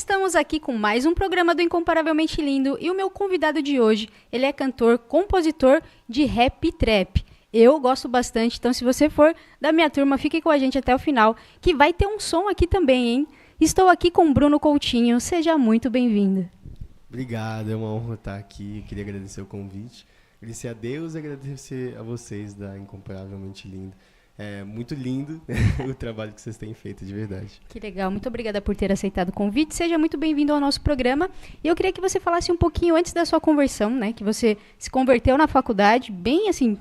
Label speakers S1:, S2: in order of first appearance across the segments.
S1: Estamos aqui com mais um programa do Incomparavelmente Lindo e o meu convidado de hoje, ele é cantor, compositor de rap e trap. Eu gosto bastante, então se você for da minha turma, fique com a gente até o final, que vai ter um som aqui também, hein? Estou aqui com Bruno Coutinho, seja muito bem-vindo.
S2: Obrigado, é uma honra estar aqui, eu queria agradecer o convite, agradecer a Deus e agradecer a vocês da Incomparavelmente Lindo. É muito lindo o trabalho que vocês têm feito, de verdade.
S1: Que legal, muito obrigada por ter aceitado o convite. Seja muito bem-vindo ao nosso programa. E eu queria que você falasse um pouquinho antes da sua conversão, né? Que você se converteu na faculdade, bem assim,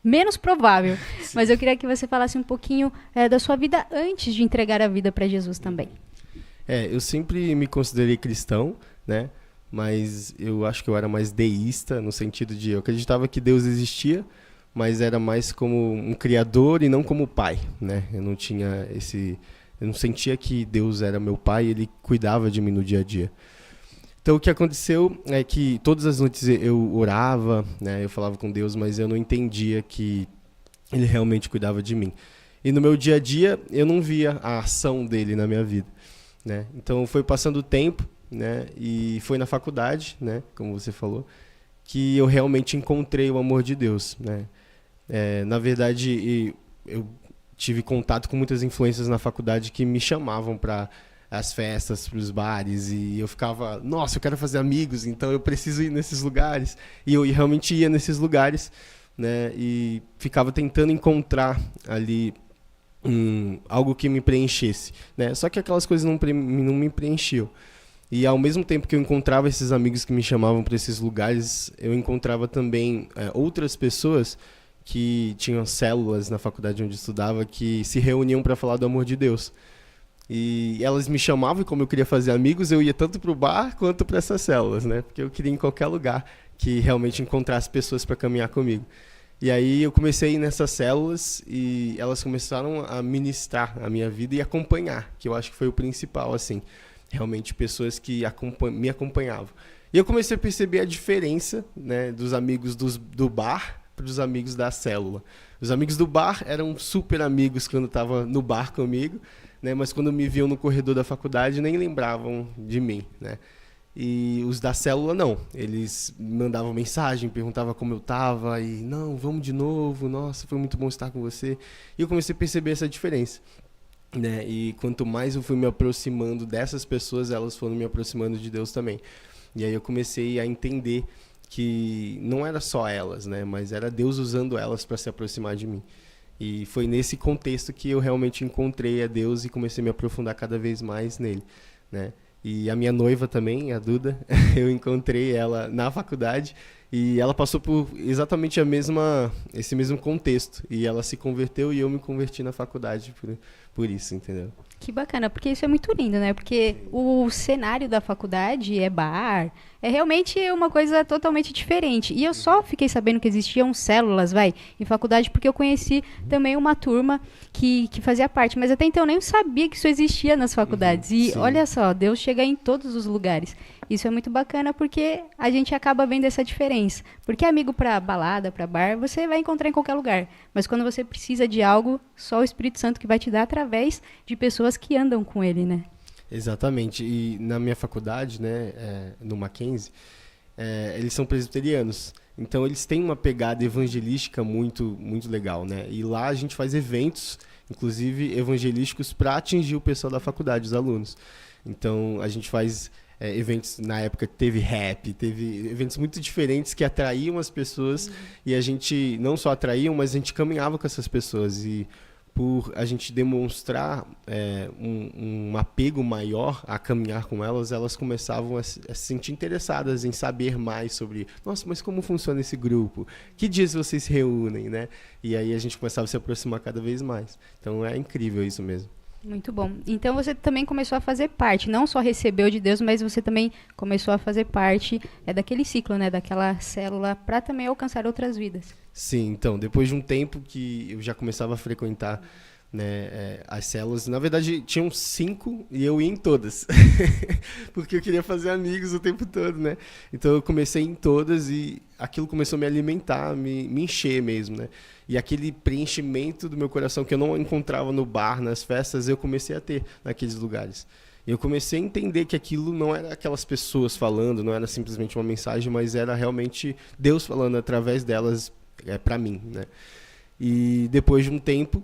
S1: menos provável. Sim. Mas eu queria que você falasse um pouquinho da sua vida antes de entregar a vida para Jesus também.
S2: Eu sempre me considerei cristão, né? Mas eu acho que eu era mais deísta, no sentido de eu acreditava que Deus existia, mas era mais como um criador e não como pai, né? Eu não sentia que Deus era meu pai e ele cuidava de mim no dia a dia. Então o que aconteceu é que todas as noites eu orava, né? Eu falava com Deus, mas eu não entendia que ele realmente cuidava de mim. E no meu dia a dia eu não via a ação dele na minha vida, né? Então foi passando o tempo, né? E foi na faculdade, né? Como você falou, que eu realmente encontrei o amor de Deus, né? Na verdade, eu tive contato com muitas influências na faculdade que me chamavam para as festas, para os bares, e eu ficava, nossa, eu quero fazer amigos, então eu preciso ir nesses lugares. E eu realmente ia nesses lugares, né? E ficava tentando encontrar ali algo que me preenchesse, né? Só que aquelas coisas não me preenchiam. E ao mesmo tempo que eu encontrava esses amigos que me chamavam para esses lugares, eu encontrava também outras pessoas que tinham células na faculdade onde eu estudava que se reuniam para falar do amor de Deus. E elas me chamavam e como eu queria fazer amigos, eu ia tanto para o bar quanto para essas células, né? Porque eu queria ir em qualquer lugar que realmente encontrasse pessoas para caminhar comigo. E aí eu comecei a ir nessas células e elas começaram a ministrar a minha vida e acompanhar, que eu acho que foi o principal, assim. Realmente pessoas que me acompanhavam. E eu comecei a perceber a diferença, né, dos amigos do bar para os amigos da célula. Os amigos do bar eram super amigos quando estavam no bar comigo, né, mas quando me viam no corredor da faculdade nem lembravam de mim, né? E os da célula não, eles mandavam mensagem, perguntavam como eu estava e não, vamos de novo, nossa, foi muito bom estar com você. E eu comecei a perceber essa diferença, né? E quanto mais eu fui me aproximando dessas pessoas, elas foram me aproximando de Deus também. E aí eu comecei a entender que não era só elas, né? Mas era Deus usando elas para se aproximar de mim. E foi nesse contexto que eu realmente encontrei a Deus e comecei a me aprofundar cada vez mais nele, né? E a minha noiva também, a Duda, eu encontrei ela na faculdade e ela passou por exatamente esse mesmo contexto. E ela se converteu e eu me converti na faculdade por isso, entendeu?
S1: Que bacana, porque isso é muito lindo, né? Porque o cenário da faculdade é bar, é realmente uma coisa totalmente diferente. E eu só fiquei sabendo que existiam células, em faculdade, porque eu conheci também uma turma que fazia parte. Mas até então eu nem sabia que isso existia nas faculdades. E sim, olha só, Deus chega em todos os lugares. Isso é muito bacana porque a gente acaba vendo essa diferença. Porque amigo para balada, para bar, você vai encontrar em qualquer lugar. Mas quando você precisa de algo, só o Espírito Santo que vai te dar através de pessoas que andam com ele, né?
S2: Exatamente. E na minha faculdade, né, no Mackenzie, eles são presbiterianos. Então eles têm uma pegada evangelística muito, muito legal, né? E lá a gente faz eventos, inclusive evangelísticos, para atingir o pessoal da faculdade, os alunos. Então a gente faz eventos, na época teve rap, teve eventos muito diferentes que atraíam as pessoas. E a gente não só atraíam, mas a gente caminhava com essas pessoas. E por a gente demonstrar um apego maior a caminhar com elas, elas começavam a se sentir interessadas em saber mais sobre, nossa, mas como funciona esse grupo? Que dias vocês se reúnem, né? E aí a gente começava a se aproximar cada vez mais. Então é incrível isso mesmo.
S1: Muito bom. Então você também começou a fazer parte, não só recebeu de Deus, mas você também começou a fazer parte daquele ciclo, né, daquela célula, para também alcançar outras vidas.
S2: Sim, então, depois de um tempo que eu já começava a frequentar, né, as células, na verdade tinham 5 e eu ia em todas, porque eu queria fazer amigos o tempo todo, né? Então eu comecei em todas e aquilo começou a me alimentar, me encher mesmo, né? E aquele preenchimento do meu coração que eu não encontrava no bar, nas festas, eu comecei a ter naqueles lugares. Eu comecei a entender que aquilo não era aquelas pessoas falando, não era simplesmente uma mensagem, mas era realmente Deus falando através delas para mim, né? E depois de um tempo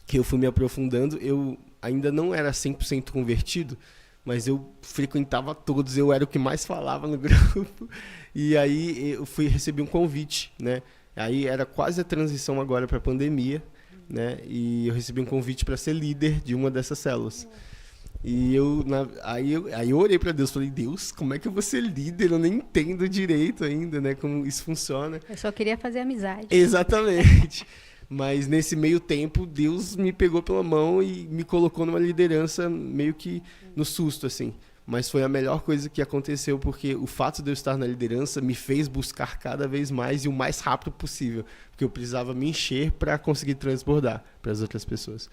S2: que eu fui me aprofundando, eu ainda não era 100% convertido, mas eu frequentava todos, eu era o que mais falava no grupo. E aí eu recebi um convite, né? Aí era quase a transição agora para a pandemia, né? E eu recebi um convite para ser líder de uma dessas células. E aí eu orei para Deus, falei, Deus, como é que eu vou ser líder? Eu nem entendo direito ainda, né, como isso funciona.
S1: Eu só queria fazer amizade.
S2: Exatamente. Mas nesse meio tempo, Deus me pegou pela mão e me colocou numa liderança meio que no susto, assim. Mas foi a melhor coisa que aconteceu, porque o fato de eu estar na liderança me fez buscar cada vez mais e o mais rápido possível, porque eu precisava me encher para conseguir transbordar para as outras pessoas.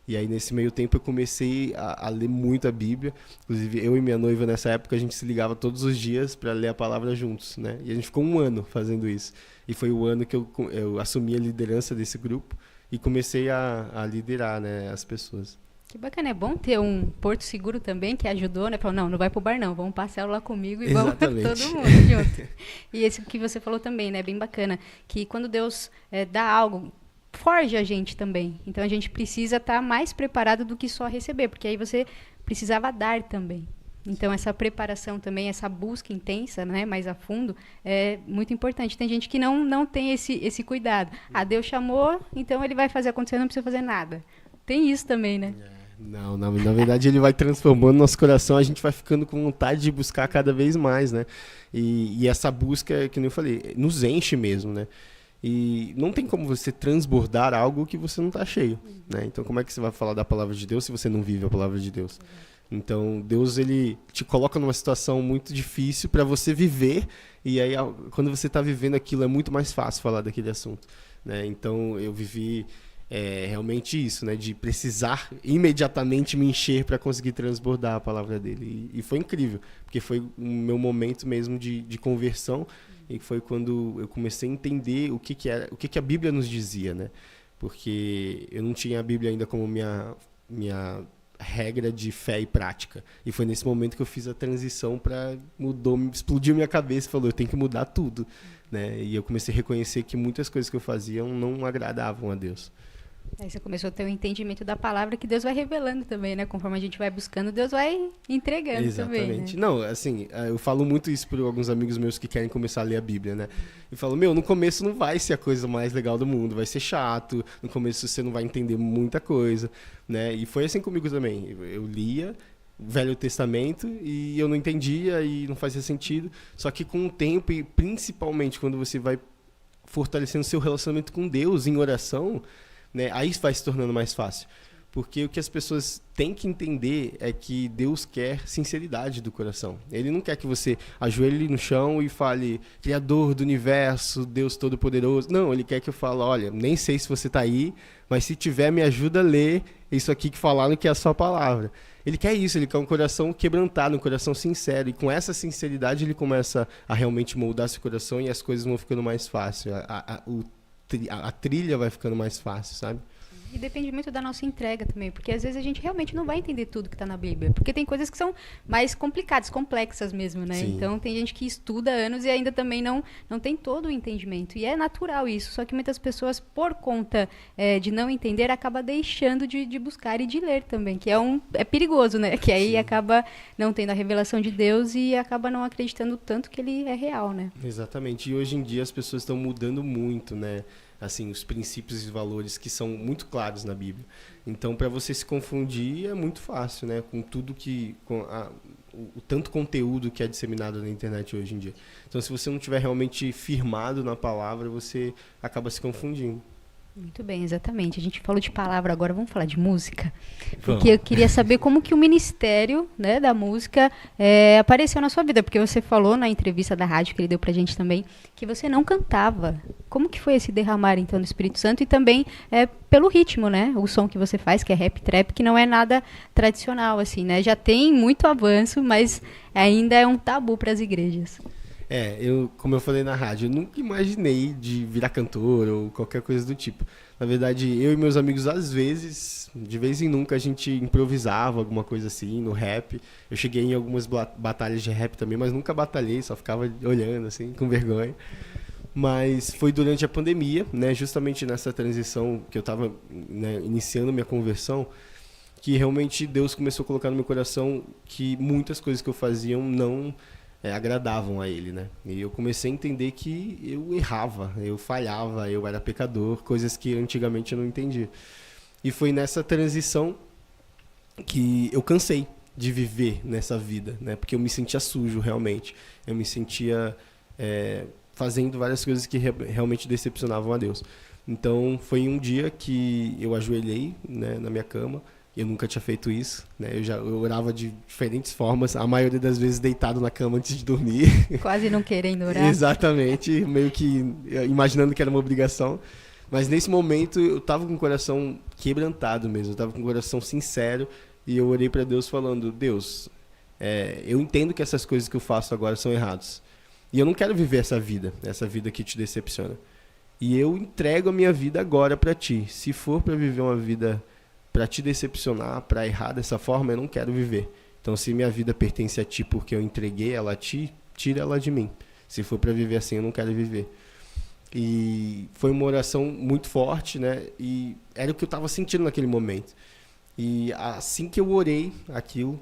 S2: E aí, nesse meio tempo, eu comecei a ler muito a Bíblia. Inclusive, eu e minha noiva, nessa época, a gente se ligava todos os dias para ler a palavra juntos, né? E a gente ficou 1 ano fazendo isso. E foi o ano que eu assumi a liderança desse grupo e comecei a liderar, né, as pessoas.
S1: Que bacana, é bom ter um porto seguro também que ajudou, né? Falou, não vai pro bar não, vamos passear lá comigo e
S2: Exatamente.
S1: Vamos todo mundo junto. E esse que você falou também, né? Bem bacana, que quando Deus dá algo, forja a gente também. Então a gente precisa estar mais preparado do que só receber, porque aí você precisava dar também. Então essa preparação também, essa busca intensa, né, mais a fundo, é muito importante. Tem gente que não tem esse cuidado. Ah, Deus chamou, então ele vai fazer acontecer, não precisa fazer nada. Tem isso também, né?
S2: Não, na verdade ele vai transformando nosso coração, a gente vai ficando com vontade de buscar cada vez mais, né? E essa busca, que nem eu falei, nos enche mesmo, né? E não tem como você transbordar algo que você não está cheio, né? Então como é que você vai falar da palavra de Deus se você não vive a palavra de Deus? Então Deus, ele te coloca numa situação muito difícil para você viver, e aí quando você está vivendo aquilo é muito mais fácil falar daquele assunto, né? Então eu vivi realmente isso, né? De precisar imediatamente me encher para conseguir transbordar a palavra dele. E foi incrível, porque foi o meu momento mesmo de conversão, e foi quando eu comecei a entender o que a Bíblia nos dizia, né? Porque eu não tinha a Bíblia ainda como minha regra de fé e prática. E foi nesse momento que eu fiz a transição explodiu minha cabeça e falou, eu tenho que mudar tudo, né? E eu comecei a reconhecer que muitas coisas que eu fazia não agradavam a Deus.
S1: Aí você começou a ter um entendimento da palavra que Deus vai revelando também, né? Conforme a gente vai buscando, Deus vai entregando.
S2: Exatamente.
S1: Também, né?
S2: Não, assim, eu falo muito isso para alguns amigos meus que querem começar a ler a Bíblia, né? E falo, no começo não vai ser a coisa mais legal do mundo, vai ser chato, no começo você não vai entender muita coisa, né? E foi assim comigo também. Eu lia o Velho Testamento e eu não entendia e não fazia sentido, só que com o tempo e principalmente quando você vai fortalecendo seu relacionamento com Deus em oração, né, aí vai se tornando mais fácil. Porque o que as pessoas têm que entender é que Deus quer sinceridade do coração. Ele não quer que você ajoelhe no chão e fale, Criador do universo, Deus Todo-Poderoso. Não, ele quer que eu fale, olha, nem sei se você está aí, mas se tiver, me ajuda a ler isso aqui que falaram que é a sua palavra. Ele quer isso, ele quer um coração quebrantado, um coração sincero. E com essa sinceridade ele começa a realmente moldar seu coração e as coisas vão ficando mais fáceis. A trilha vai ficando mais fácil, sabe?
S1: E depende muito da nossa entrega também, porque às vezes a gente realmente não vai entender tudo que está na Bíblia, porque tem coisas que são mais complicadas, complexas mesmo, né?
S2: Sim.
S1: Então tem gente que estuda anos e ainda também não tem todo o entendimento, e é natural isso, só que muitas pessoas, por conta de não entender, acaba deixando de buscar e de ler também, que é perigoso, né? Que aí Sim. acaba não tendo a revelação de Deus e acaba não acreditando tanto que ele é real, né?
S2: Exatamente, e hoje em dia as pessoas estão mudando muito, né? Assim, os princípios e valores que são muito claros na Bíblia. Então, para você se confundir é muito fácil, né? Com tudo o tanto conteúdo que é disseminado na internet hoje em dia. Então, se você não estiver realmente firmado na palavra, você acaba se confundindo.
S1: Muito bem, exatamente. A gente falou de palavra, agora vamos falar de música. Porque eu queria saber como que o ministério, né, da música apareceu na sua vida. Porque você falou na entrevista da rádio que ele deu pra gente também, que você não cantava. Como que foi esse derramar, então, do Espírito Santo? E também pelo ritmo, né? O som que você faz, que é rap, trap, que não é nada tradicional, assim, né? Já tem muito avanço, mas ainda é um tabu para as igrejas.
S2: Como eu falei na rádio, eu nunca imaginei de virar cantor ou qualquer coisa do tipo. Na verdade, eu e meus amigos, às vezes, de vez em nunca, a gente improvisava alguma coisa assim, no rap. Eu cheguei em algumas batalhas de rap também, mas nunca batalhei, só ficava olhando, assim, com vergonha. Mas foi durante a pandemia, né, justamente nessa transição que eu estava, né, iniciando minha conversão, que realmente Deus começou a colocar no meu coração que muitas coisas que eu fazia não agradavam a Ele, né? E eu comecei a entender que eu errava, eu falhava, eu era pecador, coisas que antigamente eu não entendia. E foi nessa transição que eu cansei de viver nessa vida, né? Porque eu me sentia sujo, realmente. Eu me sentia fazendo várias coisas que realmente decepcionavam a Deus. Então, foi um dia que eu ajoelhei, né, na minha cama. Eu nunca tinha feito isso, né? Eu orava de diferentes formas, a maioria das vezes deitado na cama antes de dormir.
S1: Quase não querendo orar.
S2: Exatamente, meio que imaginando que era uma obrigação. Mas nesse momento eu estava com o coração quebrantado mesmo, eu estava com o coração sincero e eu orei para Deus falando, Deus, eu entendo que essas coisas que eu faço agora são erradas. E eu não quero viver essa vida que te decepciona. E eu entrego a minha vida agora para ti. Se for para viver uma vida para te decepcionar, para errar dessa forma, eu não quero viver. Então, se minha vida pertence a ti porque eu entreguei ela a ti, tira ela de mim. Se for para viver assim, eu não quero viver. E foi uma oração muito forte, né? E era o que eu estava sentindo naquele momento. E assim que eu orei aquilo,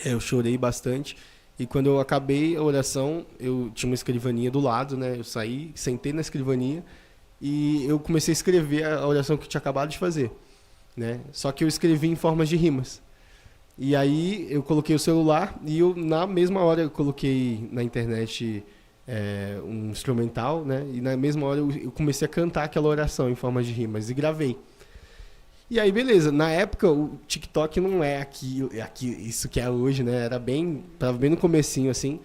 S2: eu chorei bastante. E quando eu acabei a oração, eu tinha uma escrivaninha do lado, né? Eu saí, sentei na escrivaninha e eu comecei a escrever a oração que eu tinha acabado de fazer, né? Só que eu escrevi em formas de rimas. E aí eu coloquei o celular e na mesma hora eu coloquei na internet um instrumental, né? E na mesma hora eu comecei a cantar aquela oração em formas de rimas e gravei. E aí, beleza. Na época, o TikTok não é isso que é hoje, né? Tava bem no comecinho, assim.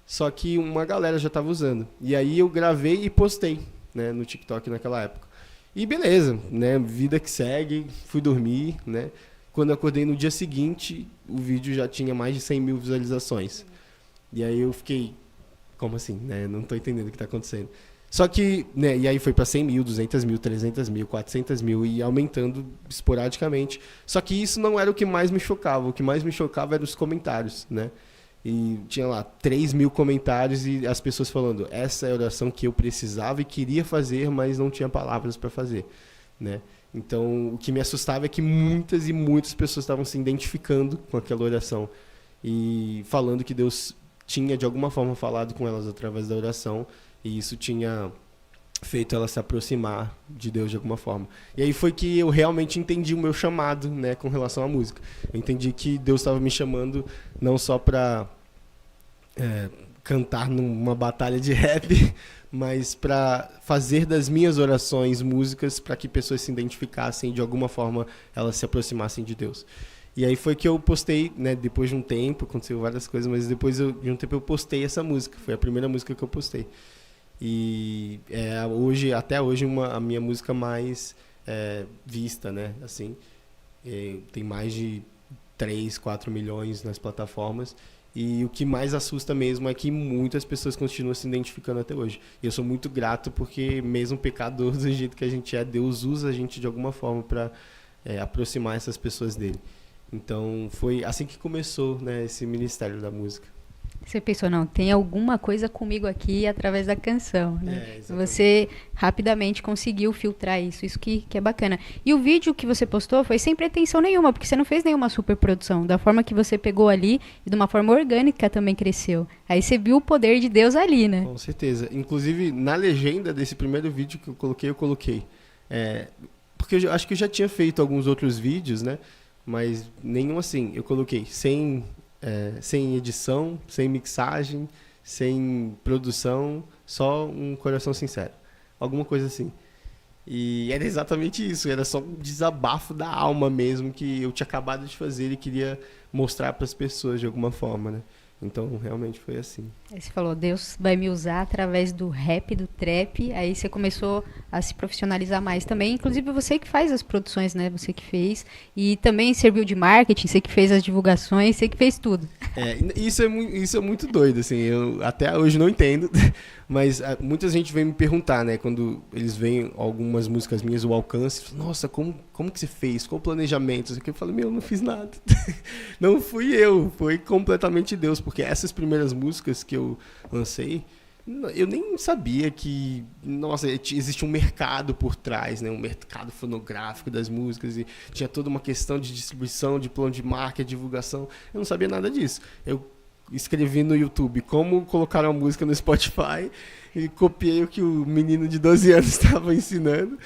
S2: Só que uma galera já tava usando. E aí eu gravei e postei, né, no TikTok naquela época. E beleza, né? Vida que segue, fui dormir, né? Quando eu acordei no dia seguinte, o vídeo já tinha mais de 100 mil visualizações. E aí eu fiquei, como assim, né? Não tô entendendo o que tá acontecendo. Só que, né, e aí foi para 100 mil, 200 mil, 300 mil, 400 mil e aumentando esporadicamente. Só que isso não era o que mais me chocava. O que mais me chocava eram os comentários, né? E tinha lá 3 mil comentários e as pessoas falando, essa é a oração que eu precisava e queria fazer, mas não tinha palavras para fazer, né? Então, o que me assustava é que muitas e muitas pessoas estavam se identificando com aquela oração e falando que Deus tinha, de alguma forma, falado com elas através da oração. E isso tinha feito ela se aproximar de Deus de alguma forma. E aí foi que eu realmente entendi o meu chamado, né, com relação à música. Eu entendi que Deus estava me chamando não só para cantar numa batalha de rap, mas para fazer das minhas orações músicas para que pessoas se identificassem e de alguma forma elas se aproximassem de Deus. E aí foi que eu postei, né, depois de um tempo, aconteceu várias coisas, mas depois de um tempo eu postei essa música. Foi a primeira música que eu postei. E até hoje a minha música mais vista, né? Assim, tem mais de 3, 4 milhões nas plataformas. E o que mais assusta mesmo é que muitas pessoas continuam se identificando até hoje. E eu sou muito grato porque mesmo pecador do jeito que a gente é, Deus usa a gente de alguma forma para aproximar essas pessoas dele. Então foi assim que começou, né, esse ministério da música.
S1: Você pensou, não, tem alguma coisa comigo aqui através da canção, né? Você rapidamente conseguiu filtrar isso que é bacana. E o vídeo que você postou foi sem pretensão nenhuma, porque você não fez nenhuma superprodução. Da forma que você pegou ali e de uma forma orgânica também cresceu. Aí você viu o poder de Deus ali, né?
S2: Com certeza. Inclusive, na legenda desse primeiro vídeo que eu coloquei. Porque eu acho que eu já tinha feito alguns outros vídeos, né? Mas nenhum assim. Eu coloquei sem edição, sem mixagem, sem produção, só um coração sincero. Alguma coisa assim. E era exatamente isso, era só um desabafo da alma mesmo que eu tinha acabado de fazer e queria mostrar para as pessoas de alguma forma, né? Então, realmente foi assim.
S1: Aí você falou, Deus vai me usar através do rap, do trap. Aí você começou a se profissionalizar mais também. Inclusive você que faz as produções, né? Você que fez. E também serviu de marketing, você que fez as divulgações, você que fez tudo.
S2: Isso é muito doido, assim. Eu até hoje não entendo. Mas muita gente vem me perguntar, né? Quando eles veem algumas músicas minhas, o alcance. Nossa, como que você fez? Qual o planejamento? Eu falo, eu não fiz nada. Não fui eu. Foi completamente Deus. Porque essas primeiras músicas que eu lancei, eu nem sabia que, nossa, existe um mercado por trás, né? Um mercado fonográfico das músicas e tinha toda uma questão de distribuição, de plano de marca, divulgação. Eu não sabia nada disso. Eu escrevi no YouTube como colocar uma música no Spotify e copiei o que o menino de 12 anos estava ensinando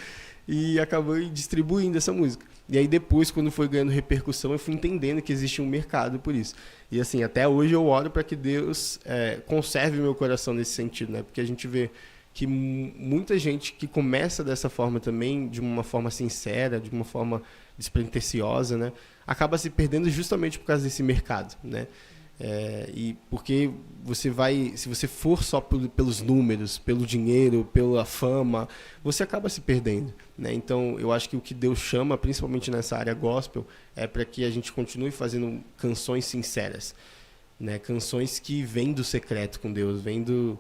S2: e acabei distribuindo essa música. E aí depois, quando foi ganhando repercussão, eu fui entendendo que existe um mercado por isso. E assim, até hoje eu oro para que Deus conserve meu coração nesse sentido, né? Porque a gente vê que muita gente que começa dessa forma também, de uma forma sincera, de uma forma despretensiosa, né? Acaba se perdendo justamente por causa desse mercado, né? E porque se você for só pelos números, pelo dinheiro, pela fama, você acaba se perdendo, né? Então eu acho que o que Deus chama, principalmente nessa área gospel, é para que a gente continue fazendo canções sinceras, né? Canções que vêm do secreto com Deus, vêm do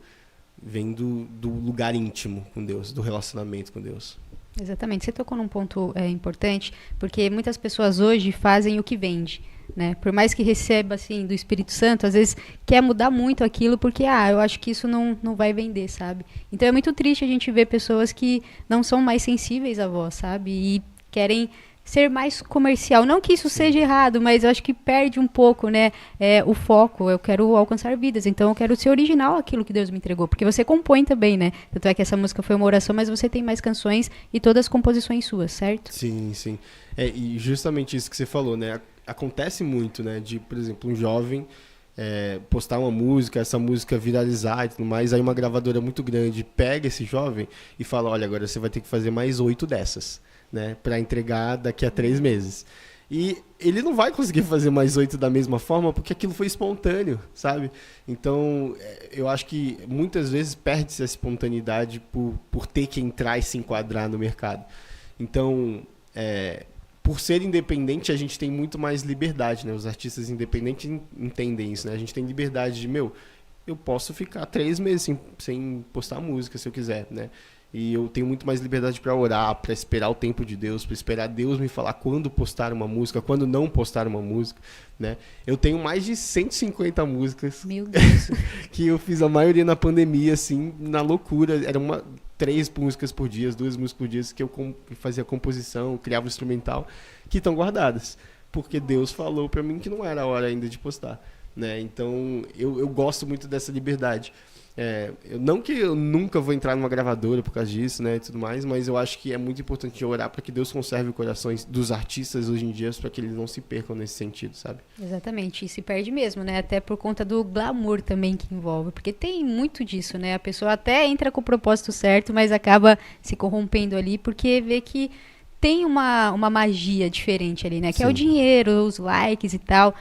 S2: lugar íntimo com Deus, do relacionamento com Deus.
S1: Exatamente, você tocou num ponto importante, porque muitas pessoas hoje fazem o que vende, né? Por mais que receba assim do Espírito Santo, às vezes quer mudar muito aquilo porque eu acho que isso não vai vender, sabe? Então é muito triste a gente ver pessoas que não são mais sensíveis à voz, sabe? E querem ser mais comercial. Não que isso seja errado, mas eu acho que perde um pouco, né, o foco. Eu quero alcançar vidas, então eu quero ser original aquilo que Deus me entregou. Porque você compõe também, né? Tanto é que essa música foi uma oração, mas você tem mais canções e todas composições suas, certo?
S2: Sim, sim. E justamente isso que você falou, né? Acontece muito, né? De, por exemplo, um jovem postar uma música, essa música viralizar e tudo mais, aí uma gravadora muito grande pega esse jovem e fala, olha, agora você vai ter que fazer mais 8 dessas, né, para entregar daqui a 3 meses. E ele não vai conseguir fazer mais 8 da mesma forma porque aquilo foi espontâneo, sabe? Então, eu acho que muitas vezes perde-se a espontaneidade por ter que entrar e se enquadrar no mercado. Então, por ser independente, a gente tem muito mais liberdade, né? Os artistas independentes entendem isso, né? A gente tem liberdade de, eu posso ficar 3 meses sem postar música se eu quiser, né? E eu tenho muito mais liberdade para orar, para esperar o tempo de Deus, para esperar Deus me falar quando postar uma música, quando não postar uma música, né? Eu tenho mais de 150 músicas.
S1: Meu Deus.
S2: Que eu fiz a maioria na pandemia, assim, na loucura. Era 3 músicas por dia, 2 músicas por dia que eu fazia composição, criava o instrumental, que estão guardadas. Porque Deus falou para mim que não era a hora ainda de postar, né? Então, eu gosto muito dessa liberdade. Não que eu nunca vou entrar numa gravadora por causa disso, né, e tudo mais, mas eu acho que é muito importante orar para que Deus conserve os corações dos artistas hoje em dia, para que eles não se percam nesse sentido, sabe?
S1: Exatamente, e se perde mesmo, né, até por conta do glamour também que envolve, porque tem muito disso, né, a pessoa até entra com o propósito certo, mas acaba se corrompendo ali, porque vê que tem uma magia diferente ali, né? Que Sim. É o dinheiro, os likes e tal.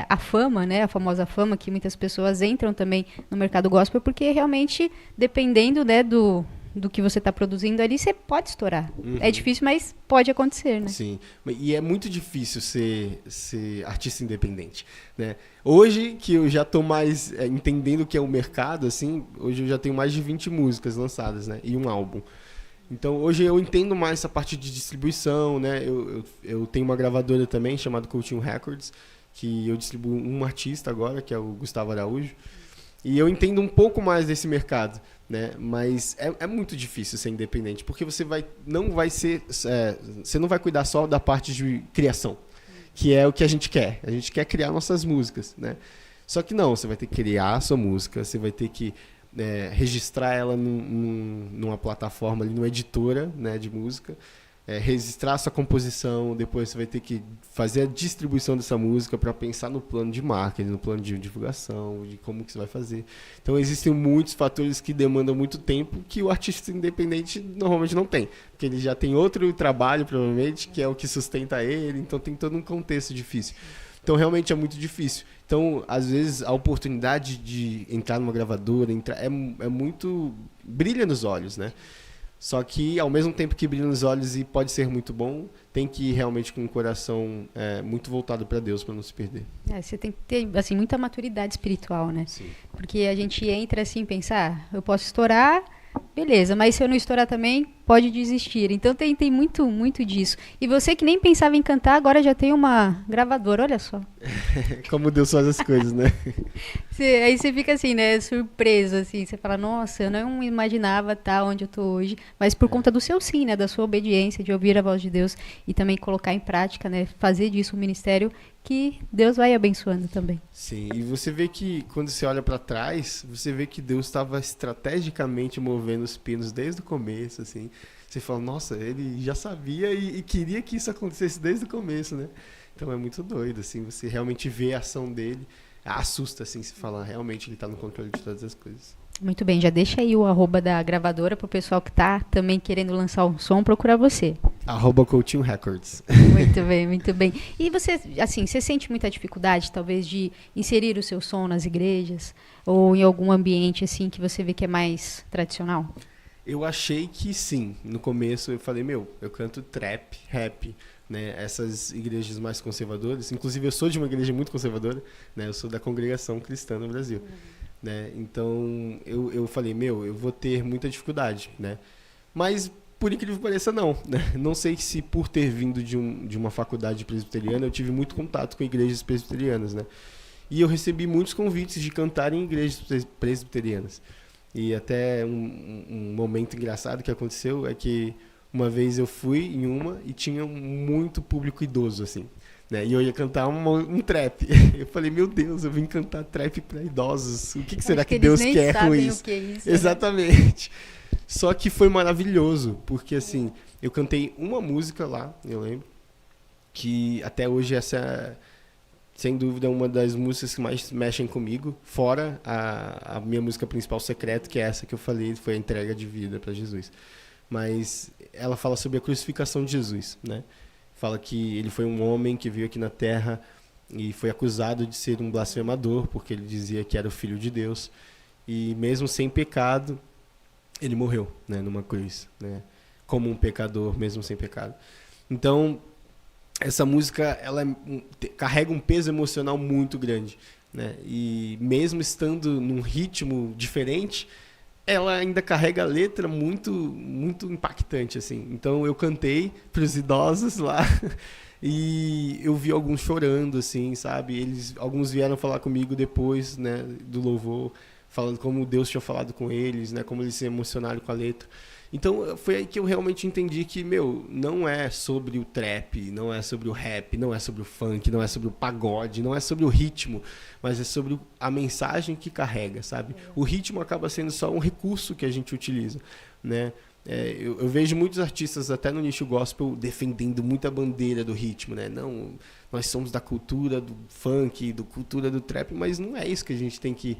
S1: A fama, né? A famosa fama, que muitas pessoas entram também no mercado gospel, porque realmente, dependendo, né, do que você está produzindo ali, você pode estourar. Uhum. É difícil, mas pode acontecer, né?
S2: Sim. E é muito difícil ser artista independente, né? Hoje, que eu já estou mais entendendo o que é o mercado, assim, hoje eu já tenho mais de 20 músicas lançadas, né? E um álbum. Então, hoje eu entendo mais essa parte de distribuição, né? Eu tenho uma gravadora também, chamada Coutinho Records, que eu distribuo um artista agora, que é o Gustavo Araújo. E eu entendo um pouco mais desse mercado, né? Mas é muito difícil ser independente, porque você não vai cuidar só da parte de criação, que é o que a gente quer. A gente quer criar nossas músicas, né? Só que não, você vai ter que criar a sua música, você vai ter que registrar ela numa plataforma, ali, numa editora, né, de música, registrar a sua composição, depois você vai ter que fazer a distribuição dessa música para pensar no plano de marketing, no plano de divulgação, de como que você vai fazer. Então existem muitos fatores que demandam muito tempo que o artista independente normalmente não tem, porque ele já tem outro trabalho, provavelmente, que é o que sustenta ele, então tem todo um contexto difícil. Então realmente é muito difícil. Então, às vezes, a oportunidade de entrar numa gravadora é muito... brilha nos olhos, né? Só que, ao mesmo tempo que brilha nos olhos e pode ser muito bom, tem que ir realmente com o coração muito voltado para Deus, para não se perder.
S1: Você tem que ter, assim, muita maturidade espiritual, né?
S2: Sim.
S1: Porque a gente entra assim, pensar, eu posso estourar, beleza, mas se eu não estourar também, pode desistir. Então tem muito, muito disso. E você que nem pensava em cantar, agora já tem uma gravadora, olha só.
S2: Como Deus faz as coisas, né?
S1: Aí você fica assim, né, surpreso, assim, você fala, nossa, eu não imaginava estar onde eu tô hoje, mas por conta do seu sim, né, da sua obediência, de ouvir a voz de Deus e também colocar em prática, né, fazer disso um ministério que Deus vai abençoando também.
S2: Sim, e você vê que quando você olha para trás, você vê que Deus estava estrategicamente movendo os pinos desde o começo, assim. Você fala, nossa, ele já sabia e queria que isso acontecesse desde o começo, né? Então é muito doido, assim, você realmente vê a ação dele, assusta, assim, se fala, realmente ele está no controle de todas as coisas.
S1: Muito bem, já deixa aí o @ da gravadora pro pessoal que tá também querendo lançar um som, procurar você.
S2: @Coutinho Records.
S1: Muito bem, muito bem. E você, assim, você sente muita dificuldade, talvez, de inserir o seu som nas igrejas? Ou em algum ambiente, assim, que você vê que é mais tradicional?
S2: Eu achei que sim. No começo eu falei, eu canto trap, rap, né? Essas igrejas mais conservadoras. Inclusive eu sou de uma igreja muito conservadora, né? Eu sou da Congregação Cristã no Brasil. Né? Então eu falei, eu vou ter muita dificuldade, né? Mas por incrível que pareça, não, né? Não sei se por ter vindo de uma faculdade presbiteriana eu tive muito contato com igrejas presbiterianas, né? E eu recebi muitos convites de cantar em igrejas presbiterianas. E até um momento engraçado que aconteceu é que uma vez eu fui em uma e tinha muito público idoso, assim. Né? E eu ia cantar um trap. Eu falei, meu Deus, eu vim cantar trap para idosos. O que será que Deus quer com isso?
S1: O que é isso?
S2: Exatamente. Só que foi maravilhoso, porque assim, eu cantei uma música lá, eu lembro, que até hoje essa é, sem dúvida, uma das músicas que mais mexem comigo, fora a minha música principal, Secreto, que é essa que eu falei, foi a entrega de vida para Jesus. Mas ela fala sobre a crucificação de Jesus, né? Fala que ele foi um homem que veio aqui na Terra e foi acusado de ser um blasfemador, porque ele dizia que era o Filho de Deus. E mesmo sem pecado, ele morreu, né, numa cruz, né, como um pecador, mesmo sem pecado. Então, essa música ela carrega um peso emocional muito grande. Né? E mesmo estando num ritmo diferente, ela ainda carrega a letra muito, muito impactante, assim. Então eu cantei para os idosos lá e eu vi alguns chorando, assim, sabe? Alguns vieram falar comigo depois, né, do louvor, falando como Deus tinha falado com eles, né, como eles se emocionaram com a letra. Então foi aí que eu realmente entendi que, não é sobre o trap, não é sobre o rap, não é sobre o funk, não é sobre o pagode, não é sobre o ritmo, mas é sobre a mensagem que carrega, sabe? O ritmo acaba sendo só um recurso que a gente utiliza, né? Eu vejo muitos artistas, até no nicho gospel, defendendo muita bandeira do ritmo, né? Não, nós somos da cultura do funk, da cultura do trap, mas não é isso que a gente tem que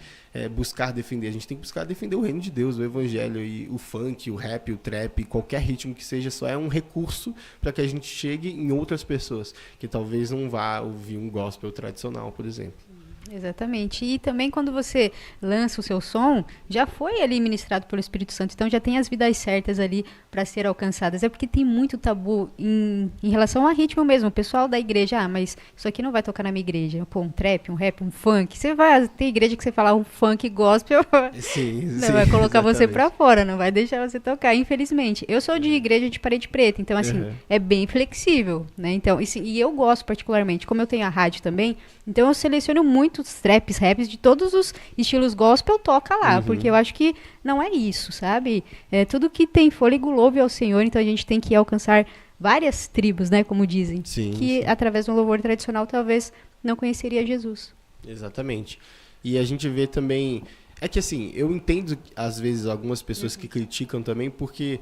S2: buscar defender. A gente tem que buscar defender o reino de Deus, o evangelho, e o funk, o rap, o trap, qualquer ritmo que seja, só é um recurso para que a gente chegue em outras pessoas, que talvez não vá ouvir um gospel tradicional, por exemplo.
S1: Exatamente. E também quando você lança o seu som, já foi ali ministrado pelo Espírito Santo, então já tem as vidas certas ali para ser alcançadas. É porque tem muito tabu em relação a ritmo mesmo. O pessoal da igreja, mas isso aqui não vai tocar na minha igreja. Pô, um trap, um rap, um funk. Você vai ter igreja que você fala um funk gospel,
S2: sim,
S1: vai colocar
S2: exatamente.
S1: você para fora, não vai deixar você tocar, infelizmente. Eu sou de igreja de parede preta, então assim, é bem flexível, né? Então, e eu gosto particularmente, como eu tenho a rádio também, então eu seleciono muitos traps, raps de todos os estilos gospel, toca lá, porque eu acho que não é isso, sabe? Tudo que tem fôlego louve ao Senhor, então a gente tem que alcançar várias tribos, né, como dizem, que através de um louvor tradicional talvez não conheceria Jesus.
S2: Exatamente. E a gente vê também, é que assim, eu entendo às vezes algumas pessoas que criticam também, porque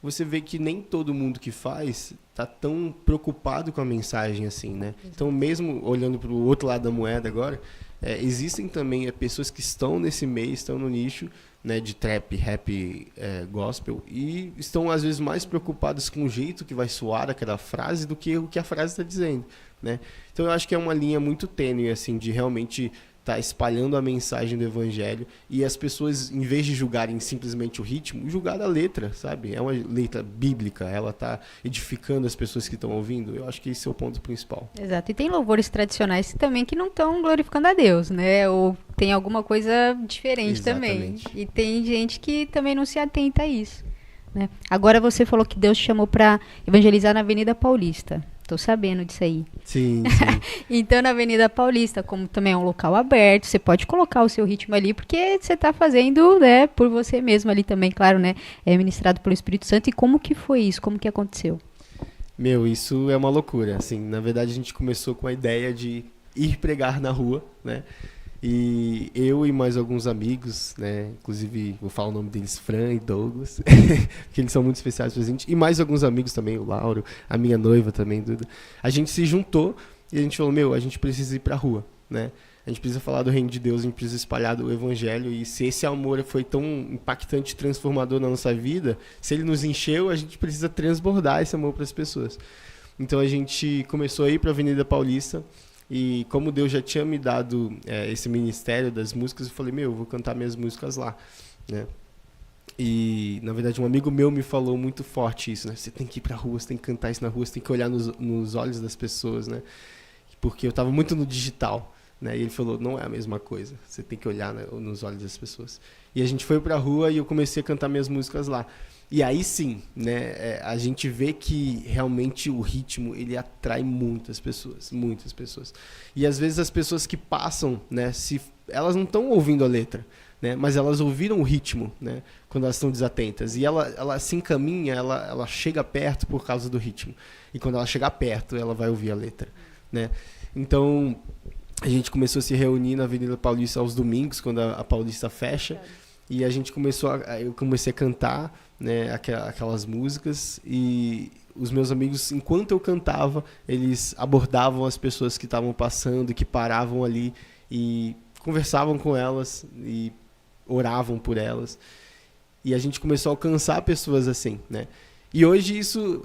S2: você vê que nem todo mundo que faz está tão preocupado com a mensagem assim, né? Então, mesmo olhando para o outro lado da moeda agora, existem também pessoas que estão nesse meio, estão no nicho, né, de trap, rap, gospel, e estão às vezes mais preocupadas com o jeito que vai soar aquela frase do que o que a frase está dizendo, né? Então eu acho que é uma linha muito tênue, assim, de realmente estar espalhando a mensagem do evangelho, e as pessoas, em vez de julgarem simplesmente o ritmo, julgar a letra, sabe? É uma letra bíblica, ela está edificando as pessoas que estão ouvindo. Eu acho que esse é o ponto principal.
S1: Exato. E tem louvores tradicionais também que não estão glorificando a Deus, né? Ou tem alguma coisa diferente.
S2: Exatamente.
S1: Também. E tem gente que também não se atenta a isso, né? Agora você falou que Deus te chamou para evangelizar na Avenida Paulista. Tô sabendo disso aí.
S2: Sim, sim.
S1: Então, na Avenida Paulista, como também é um local aberto, você pode colocar o seu ritmo ali, porque você está fazendo, né, por você mesmo ali também, claro, né? É ministrado pelo Espírito Santo. E como que foi isso? Como que aconteceu?
S2: Meu, isso é uma loucura. Assim, na verdade, a gente começou com a ideia de ir pregar na rua, né? E eu e mais alguns amigos, né? Inclusive, vou falar o nome deles, Fran e Douglas, porque eles são muito especiais pra gente. E mais alguns amigos também, o Lauro, a minha noiva também, Duda. A gente se juntou e a gente falou, meu, a gente precisa ir pra rua, né? A gente precisa falar do reino de Deus, a gente precisa espalhar o evangelho. E se esse amor foi tão impactante e transformador na nossa vida, se ele nos encheu, a gente precisa transbordar esse amor para as pessoas. Então a gente começou a ir para a Avenida Paulista. E como Deus já tinha me dado esse ministério das músicas, eu falei, meu, eu vou cantar minhas músicas lá, né? E, na verdade, um amigo meu me falou muito forte isso, né? Você tem que ir pra rua, você tem que cantar isso na rua, você tem que olhar nos olhos das pessoas, né? Porque eu tava muito no digital, né? E ele falou, não é a mesma coisa, você tem que olhar, né, nos olhos das pessoas. E a gente foi pra rua e eu comecei a cantar minhas músicas lá. E aí sim, né, a gente vê que realmente o ritmo, ele atrai muitas pessoas, muitas pessoas. E às vezes as pessoas que passam, né, elas não estão ouvindo a letra, né, mas elas ouviram o ritmo, né, quando elas estão desatentas. E ela se encaminha, ela chega perto por causa do ritmo. E quando ela chegar perto, ela vai ouvir a letra, né. Então, a gente começou a se reunir na Avenida Paulista aos domingos, quando a Paulista fecha. E a gente eu comecei a cantar, né, aquelas músicas, e os meus amigos, enquanto eu cantava, eles abordavam as pessoas que estavam passando, que paravam ali e conversavam com elas e oravam por elas. E a gente começou a alcançar pessoas assim, né? E hoje isso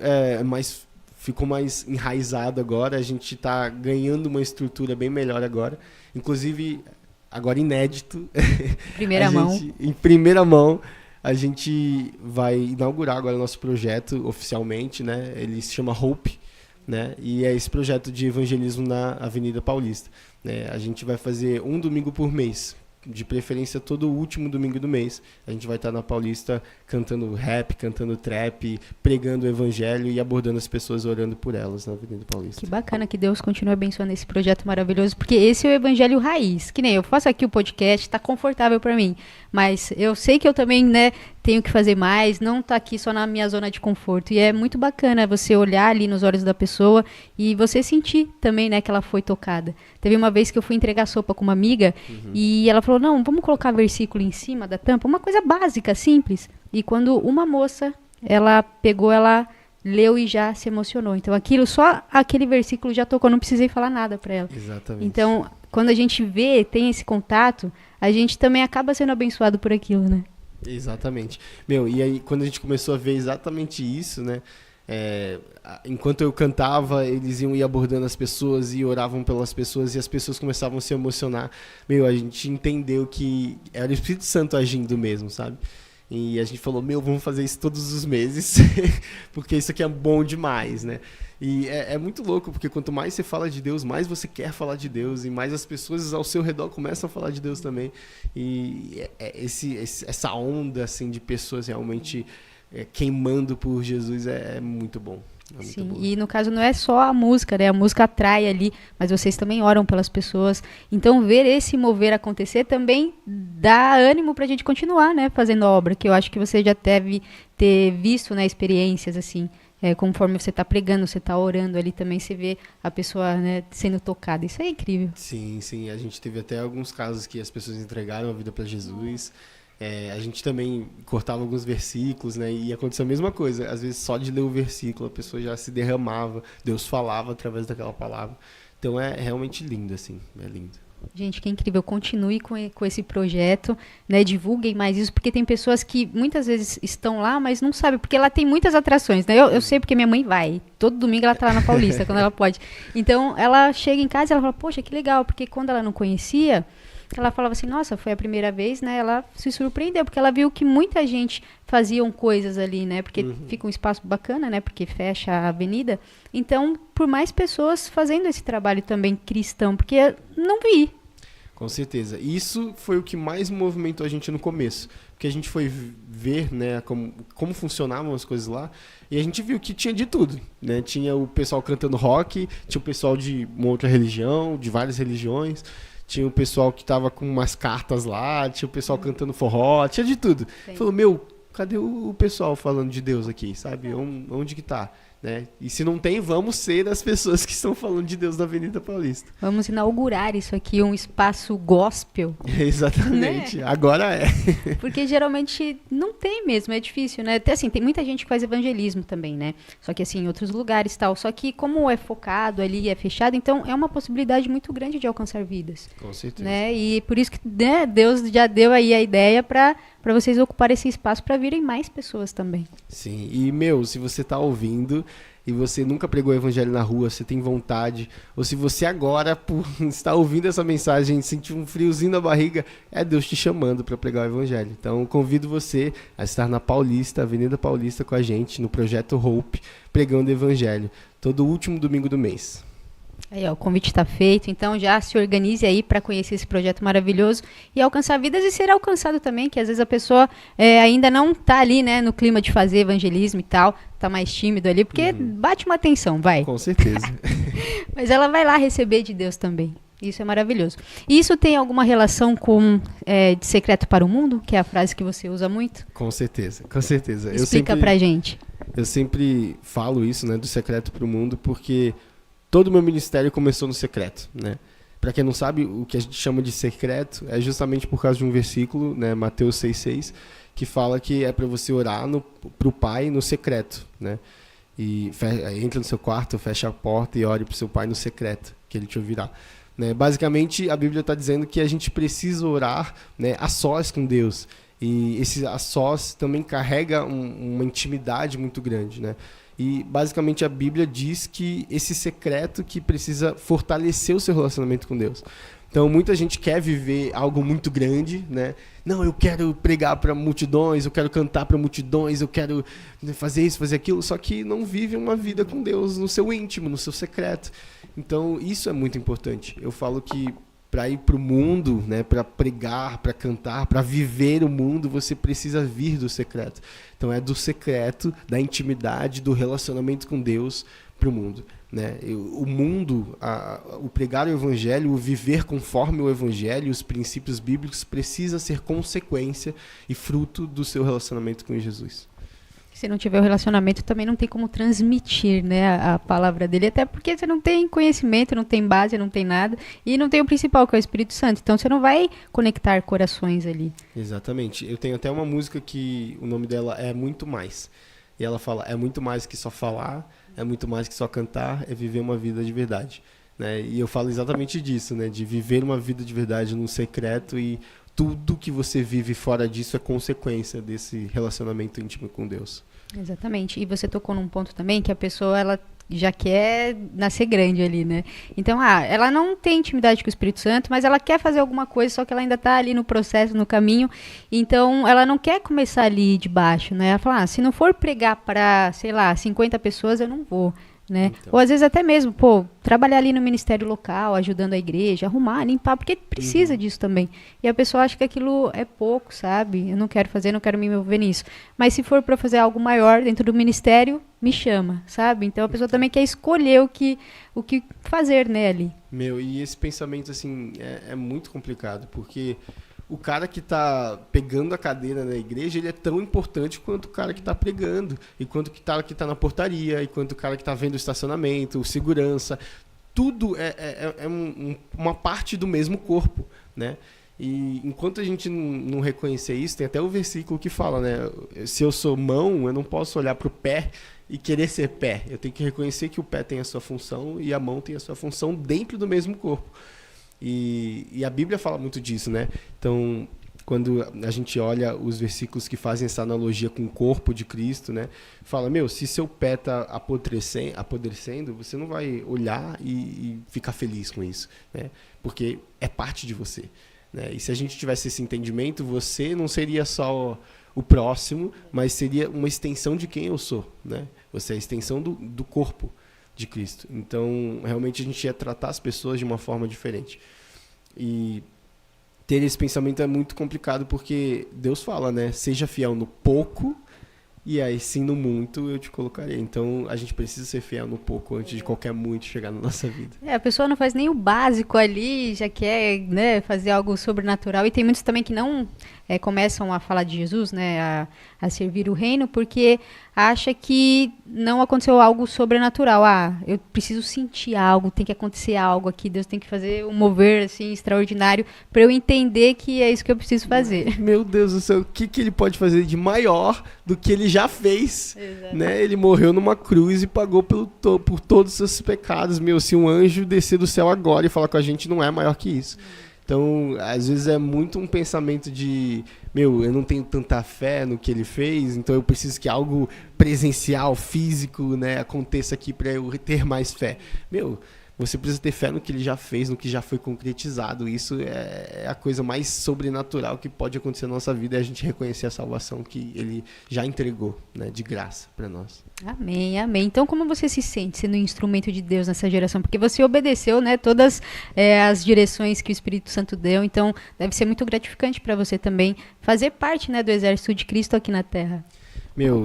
S2: ficou mais enraizado agora, a gente está ganhando uma estrutura bem melhor agora. Inclusive, agora inédito. Em primeira mão, a gente vai inaugurar agora o nosso projeto oficialmente, né? Ele se chama Hope, né? E é esse projeto de evangelismo na Avenida Paulista, né? A gente vai fazer um domingo por mês, de preferência todo o último domingo do mês. A gente vai estar na Paulista cantando rap, cantando trap, pregando o evangelho e abordando as pessoas, orando por elas na Avenida Paulista.
S1: Que bacana, que Deus continue abençoando esse projeto maravilhoso, porque esse é o evangelho raiz. Que nem eu faço aqui o podcast, tá confortável para mim, mas eu sei que eu também, né, tenho que fazer mais, não tá aqui só na minha zona de conforto. E é muito bacana você olhar ali nos olhos da pessoa e você sentir também, né, que ela foi tocada. Teve uma vez que eu fui entregar sopa com uma amiga e ela falou, não, vamos colocar versículo em cima da tampa, uma coisa básica, simples. E quando uma moça, ela pegou, ela leu e já se emocionou. Então só aquele versículo já tocou, não precisei falar nada para ela.
S2: Exatamente.
S1: Então, quando a gente vê, tem esse contato, a gente também acaba sendo abençoado por aquilo, né?
S2: Exatamente. Meu, e aí quando a gente começou a ver exatamente isso, né? Enquanto eu cantava, eles iam ir abordando as pessoas e oravam pelas pessoas e as pessoas começavam a se emocionar. Meu, a gente entendeu que era o Espírito Santo agindo mesmo, sabe? E a gente falou, meu, vamos fazer isso todos os meses, porque isso aqui é bom demais, né? E é muito louco, porque quanto mais você fala de Deus, mais você quer falar de Deus, e mais as pessoas ao seu redor começam a falar de Deus também. E essa onda, assim, de pessoas realmente queimando por Jesus é muito bom.
S1: Sim, bom. E no caso não é só a música, né? A música atrai ali, mas vocês também oram pelas pessoas. Então ver esse mover acontecer também dá ânimo pra gente continuar, né? Fazendo a obra, que eu acho que você já deve ter visto, né? Experiências assim, conforme você tá pregando, você tá orando ali também, você vê a pessoa, né, sendo tocada. Isso é incrível.
S2: Sim, sim. A gente teve até alguns casos que as pessoas entregaram a vida pra Jesus. A gente também cortava alguns versículos, né? E acontecia a mesma coisa. Às vezes, só de ler o versículo, a pessoa já se derramava. Deus falava através daquela palavra. Então, é realmente lindo, assim. É lindo.
S1: Gente, que incrível. Continue com esse projeto, né? Divulguem mais isso, porque tem pessoas que muitas vezes estão lá, mas não sabem, porque lá tem muitas atrações, né? Eu sei porque minha mãe vai. Todo domingo ela tá lá na Paulista, quando ela pode. Então, ela chega em casa e ela fala, poxa, que legal, porque quando ela não conhecia, ela falava assim, nossa, foi a primeira vez, né? Ela se surpreendeu, porque ela viu que muita gente faziam coisas ali, né? Porque fica um espaço bacana, né? Porque fecha a avenida. Então, por mais pessoas fazendo esse trabalho também cristão, porque não vi.
S2: Com certeza. Isso foi o que mais movimentou a gente no começo. Porque a gente foi ver, né, como funcionavam as coisas lá, e a gente viu que tinha de tudo, né? Tinha o pessoal cantando rock, tinha o pessoal de uma outra religião, de várias religiões, tinha o pessoal que tava com umas cartas lá, tinha o pessoal cantando forró, tinha de tudo.
S1: Sim.
S2: Falou, meu, cadê o pessoal falando de Deus aqui, sabe? Onde que tá? Né? E se não tem, vamos ser as pessoas que estão falando de Deus na Avenida Paulista.
S1: Vamos inaugurar isso aqui, um espaço gospel.
S2: Exatamente, né? Agora é.
S1: Porque geralmente não tem mesmo, é difícil, né? Até assim, tem muita gente que faz evangelismo também, né? Só que assim, em outros lugares e tal. Só que como é focado ali, é fechado, então é uma possibilidade muito grande de alcançar vidas.
S2: Com certeza.
S1: Né? E por isso que, né, Deus já deu aí a ideia para vocês ocuparem esse espaço para virem mais pessoas também.
S2: Sim, e se você está ouvindo e você nunca pregou o evangelho na rua, você tem vontade, ou se você agora, por estar ouvindo essa mensagem, sentir um friozinho na barriga, é Deus te chamando para pregar o evangelho. Então, convido você a estar na Paulista, Avenida Paulista, com a gente, no Projeto Hope, pregando o evangelho, todo último domingo do mês.
S1: Aí, ó, o convite está feito, então já se organize aí para conhecer esse projeto maravilhoso e alcançar vidas e ser alcançado também, que às vezes a pessoa ainda não está ali, né, no clima de fazer evangelismo e tal, está mais tímido ali, porque bate uma tensão, vai.
S2: Com certeza.
S1: Mas ela vai lá receber de Deus também. Isso é maravilhoso. E isso tem alguma relação com de secreto para o mundo, que é a frase que você usa muito?
S2: Com certeza, com certeza.
S1: Explica pra gente.
S2: Eu sempre falo isso, né, do secreto para o mundo, porque todo o meu ministério começou no secreto, né? Para quem não sabe, o que a gente chama de secreto é justamente por causa de um versículo, né, Mateus 6,6, que fala que é para você orar para o Pai no secreto, né? E entra no seu quarto, fecha a porta e ore para o seu Pai no secreto, que Ele te ouvirá. Né? Basicamente, a Bíblia está dizendo que a gente precisa orar, né, a sós com Deus. E esse a sós também carrega uma intimidade muito grande, né? E, basicamente, a Bíblia diz que esse secreto que precisa fortalecer o seu relacionamento com Deus. Então, muita gente quer viver algo muito grande, né? Não, eu quero pregar para multidões, eu quero cantar para multidões, eu quero fazer isso, fazer aquilo, só que não vive uma vida com Deus no seu íntimo, no seu secreto. Então, isso é muito importante. Eu falo que para ir para o mundo, né, para pregar, para cantar, para viver o mundo, você precisa vir do secreto. Então é do secreto, da intimidade, do relacionamento com Deus para o mundo. Né? O mundo, o pregar o evangelho, o viver conforme o evangelho, os princípios bíblicos, precisa ser consequência e fruto do seu relacionamento com Jesus.
S1: Se não tiver o relacionamento, também não tem como transmitir, né, a palavra dele, até porque você não tem conhecimento, não tem base, não tem nada, e não tem o principal, que é o Espírito Santo. Então, você não vai conectar corações ali.
S2: Exatamente. Eu tenho até uma música que o nome dela é Muito Mais. E ela fala, é muito mais que só falar, é muito mais que só cantar, é viver uma vida de verdade. Né? E eu falo exatamente disso, né, de viver uma vida de verdade no secreto, e tudo que você vive fora disso é consequência desse relacionamento íntimo com Deus.
S1: Exatamente. E você tocou num ponto também que a pessoa, ela já quer nascer grande ali, né? Então, ela não tem intimidade com o Espírito Santo, mas ela quer fazer alguma coisa, só que ela ainda está ali no processo, no caminho. Então, ela não quer começar ali de baixo, né? Ela fala, se não for pregar para, sei lá, 50 pessoas, eu não vou. Né?
S2: Então.
S1: Ou às vezes até mesmo, trabalhar ali no ministério local, ajudando a igreja, arrumar, limpar, porque precisa disso também. E a pessoa acha que aquilo é pouco, sabe? Eu não quero fazer, não quero me envolver nisso. Mas se for para fazer algo maior dentro do ministério, me chama, sabe? Então a pessoa também quer escolher o que fazer, né, ali.
S2: E esse pensamento, assim, é muito complicado, porque o cara que está pegando a cadeira na igreja, ele é tão importante quanto o cara que está pregando, e quanto o cara que está na portaria, e quanto o cara que está vendo o estacionamento, o segurança. Tudo é uma parte do mesmo corpo, né? E enquanto a gente não reconhecer isso, tem até o versículo que fala, né? Se eu sou mão, eu não posso olhar para o pé e querer ser pé. Eu tenho que reconhecer que o pé tem a sua função e a mão tem a sua função dentro do mesmo corpo. E a Bíblia fala muito disso, né? Então, quando a gente olha os versículos que fazem essa analogia com o corpo de Cristo, né? Fala, se seu pé está apodrecendo, você não vai olhar e ficar feliz com isso, né? Porque é parte de você, né? E se a gente tivesse esse entendimento, você não seria só o próximo, mas seria uma extensão de quem eu sou, né? Você é a extensão do corpo de Cristo. Então, realmente a gente ia tratar as pessoas de uma forma diferente. E ter esse pensamento é muito complicado porque Deus fala, né? Seja fiel no pouco e aí sim no muito eu te colocarei. Então a gente precisa ser fiel no pouco antes de qualquer muito chegar na nossa vida.
S1: A pessoa não faz nem o básico ali, já quer, né, fazer algo sobrenatural. E tem muitos também que não começam a falar de Jesus, né, a servir o reino, porque acha que não aconteceu algo sobrenatural. Eu preciso sentir algo, tem que acontecer algo aqui, Deus tem que fazer um mover assim extraordinário para eu entender que é isso que eu preciso fazer.
S2: Meu Deus do céu, o que ele pode fazer de maior do que ele já fez? Né? Ele morreu numa cruz e pagou por todos os seus pecados. Se um anjo descer do céu agora e falar com a gente, não é maior que isso. Então, às vezes é muito um pensamento de, eu não tenho tanta fé no que ele fez, então eu preciso que algo presencial, físico, né, aconteça aqui para eu ter mais fé. Você precisa ter fé no que ele já fez, no que já foi concretizado. Isso é a coisa mais sobrenatural que pode acontecer na nossa vida, é a gente reconhecer a salvação que ele já entregou, né, de graça para nós.
S1: Amém, amém. Então, como você se sente sendo um instrumento de Deus nessa geração? Porque você obedeceu, né, todas as direções que o Espírito Santo deu. Então, deve ser muito gratificante para você também fazer parte, né, do exército de Cristo aqui na Terra.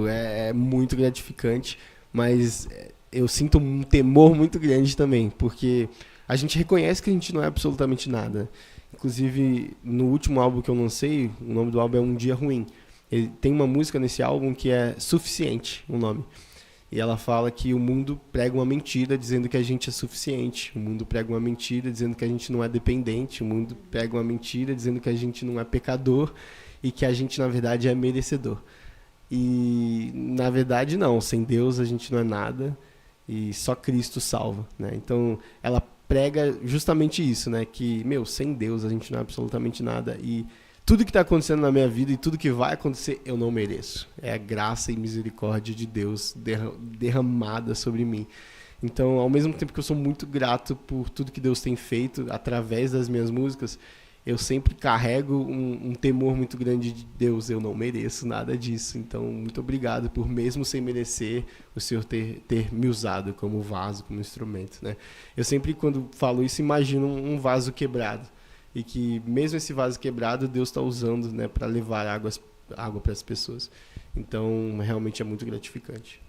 S2: É muito gratificante, mas eu sinto um temor muito grande também, porque a gente reconhece que a gente não é absolutamente nada. Inclusive, no último álbum que eu lancei, o nome do álbum é Um Dia Ruim. Ele tem uma música nesse álbum que é Suficiente, o nome. E ela fala que o mundo prega uma mentira dizendo que a gente é suficiente. O mundo prega uma mentira dizendo que a gente não é dependente. O mundo prega uma mentira dizendo que a gente não é pecador e que a gente, na verdade, é merecedor. E, na verdade, não. Sem Deus a gente não é nada. E só Cristo salva, né? Então, ela prega justamente isso, né? Que, sem Deus a gente não é absolutamente nada. E tudo que está acontecendo na minha vida e tudo que vai acontecer, eu não mereço. É a graça e misericórdia de Deus derramada sobre mim. Então, ao mesmo tempo que eu sou muito grato por tudo que Deus tem feito através das minhas músicas, eu sempre carrego um temor muito grande de Deus, eu não mereço nada disso. Então, muito obrigado por, mesmo sem merecer, o Senhor ter me usado como vaso, como instrumento, né? Eu sempre, quando falo isso, imagino um vaso quebrado. E que, mesmo esse vaso quebrado, Deus está usando, né, para levar água para as pessoas. Então, realmente é muito gratificante.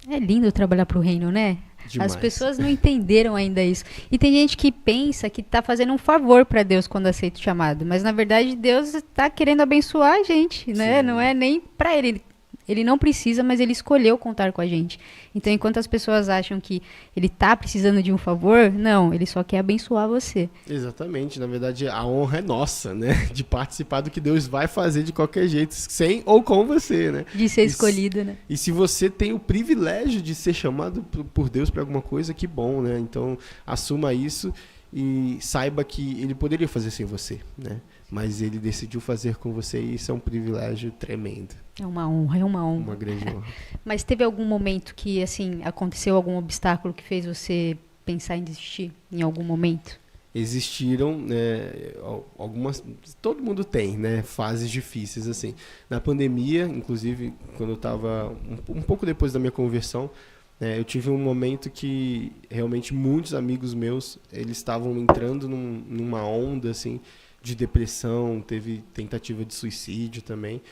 S1: É lindo trabalhar para o reino, né?
S2: Demais.
S1: As pessoas não entenderam ainda isso. E tem gente que pensa que está fazendo um favor para Deus quando aceita o chamado. Mas, na verdade, Deus está querendo abençoar a gente, né? Sim. Não é nem para Ele. Ele não precisa, mas Ele escolheu contar com a gente. Então, enquanto as pessoas acham que Ele está precisando de um favor, não, Ele só quer abençoar você.
S2: Exatamente. Na verdade, a honra é nossa, né? De participar do que Deus vai fazer de qualquer jeito, sem ou com você, né?
S1: De ser escolhido, né?
S2: E se você tem o privilégio de ser chamado por Deus para alguma coisa, que bom, né? Então, assuma isso e saiba que Ele poderia fazer sem você, né? Mas Ele decidiu fazer com você e isso é um privilégio tremendo.
S1: É uma honra, é uma honra.
S2: Uma grande honra.
S1: Mas teve algum momento que, assim, aconteceu algum obstáculo que fez você pensar em desistir em algum momento?
S2: Existiram, né, algumas, todo mundo tem, né, fases difíceis, assim. Na pandemia, inclusive, quando eu estava um pouco depois da minha conversão, eu tive um momento que realmente muitos amigos meus, eles estavam entrando numa onda, assim, de depressão, teve tentativa de suicídio também,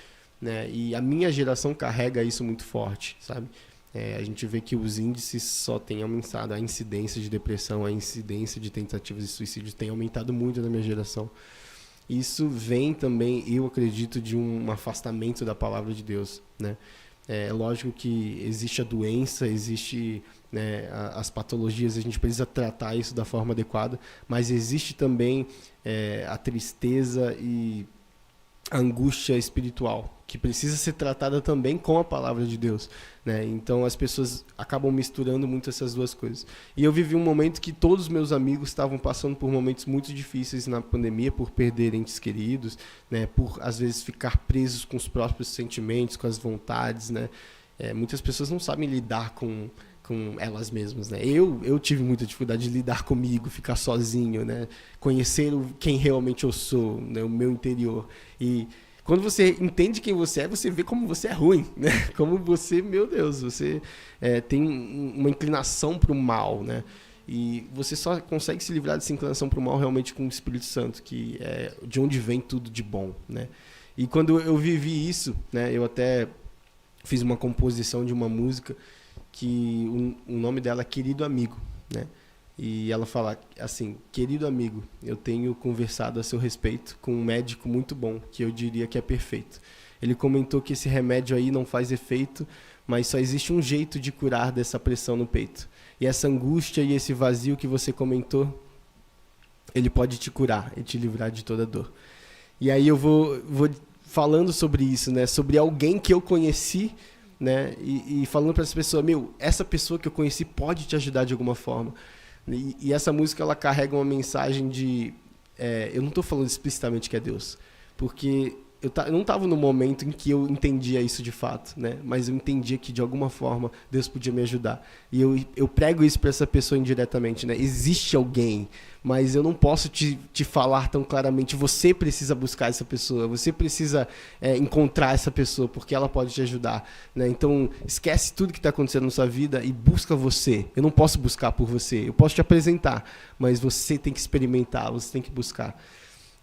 S2: né? E a minha geração carrega isso muito forte, sabe? A gente vê que os índices só têm aumentado, a incidência de depressão, a incidência de tentativas de suicídio tem aumentado muito na minha geração. Isso vem também, eu acredito, de um afastamento da palavra de Deus, né? É lógico que existe a doença, existe, né, as patologias, a gente precisa tratar isso da forma adequada, mas existe também a tristeza e a angústia espiritual, que precisa ser tratada também com a palavra de Deus, né? Então as pessoas acabam misturando muito essas duas coisas. E eu vivi um momento que todos os meus amigos estavam passando por momentos muito difíceis na pandemia, por perder entes queridos, né? Por às vezes ficar presos com os próprios sentimentos, com as vontades, né? Muitas pessoas não sabem lidar com elas mesmas, né? Eu tive muita dificuldade de lidar comigo, ficar sozinho, né? Conhecer quem realmente eu sou, né? O meu interior. E quando você entende quem você vê como você é ruim, né? Como você, meu Deus, você tem uma inclinação para o mal, né? E você só consegue se livrar dessa inclinação para o mal realmente com o Espírito Santo, que é de onde vem tudo de bom, né? E quando eu vivi isso, né? Eu até fiz uma composição de uma música que o nome dela é Querido Amigo, né? E ela fala assim: querido amigo, eu tenho conversado a seu respeito com um médico muito bom, que eu diria que é perfeito. Ele comentou que esse remédio aí não faz efeito, mas só existe um jeito de curar dessa pressão no peito. E essa angústia e esse vazio que você comentou, ele pode te curar e te livrar de toda dor. E aí eu vou falando sobre isso, né? Sobre alguém que eu conheci, né? E falando para essa pessoa, essa pessoa que eu conheci pode te ajudar de alguma forma. E essa música, ela carrega uma mensagem de... eu não estou falando explicitamente que é Deus, porque eu não estava no momento em que eu entendia isso de fato, né? Mas eu entendia que, de alguma forma, Deus podia me ajudar. E eu prego isso para essa pessoa indiretamente, né? Existe alguém, mas eu não posso te falar tão claramente. Você precisa buscar essa pessoa, você precisa encontrar essa pessoa, porque ela pode te ajudar, né? Então, esquece tudo que está acontecendo na sua vida e busca você. Eu não posso buscar por você, eu posso te apresentar, mas você tem que experimentar, você tem que buscar.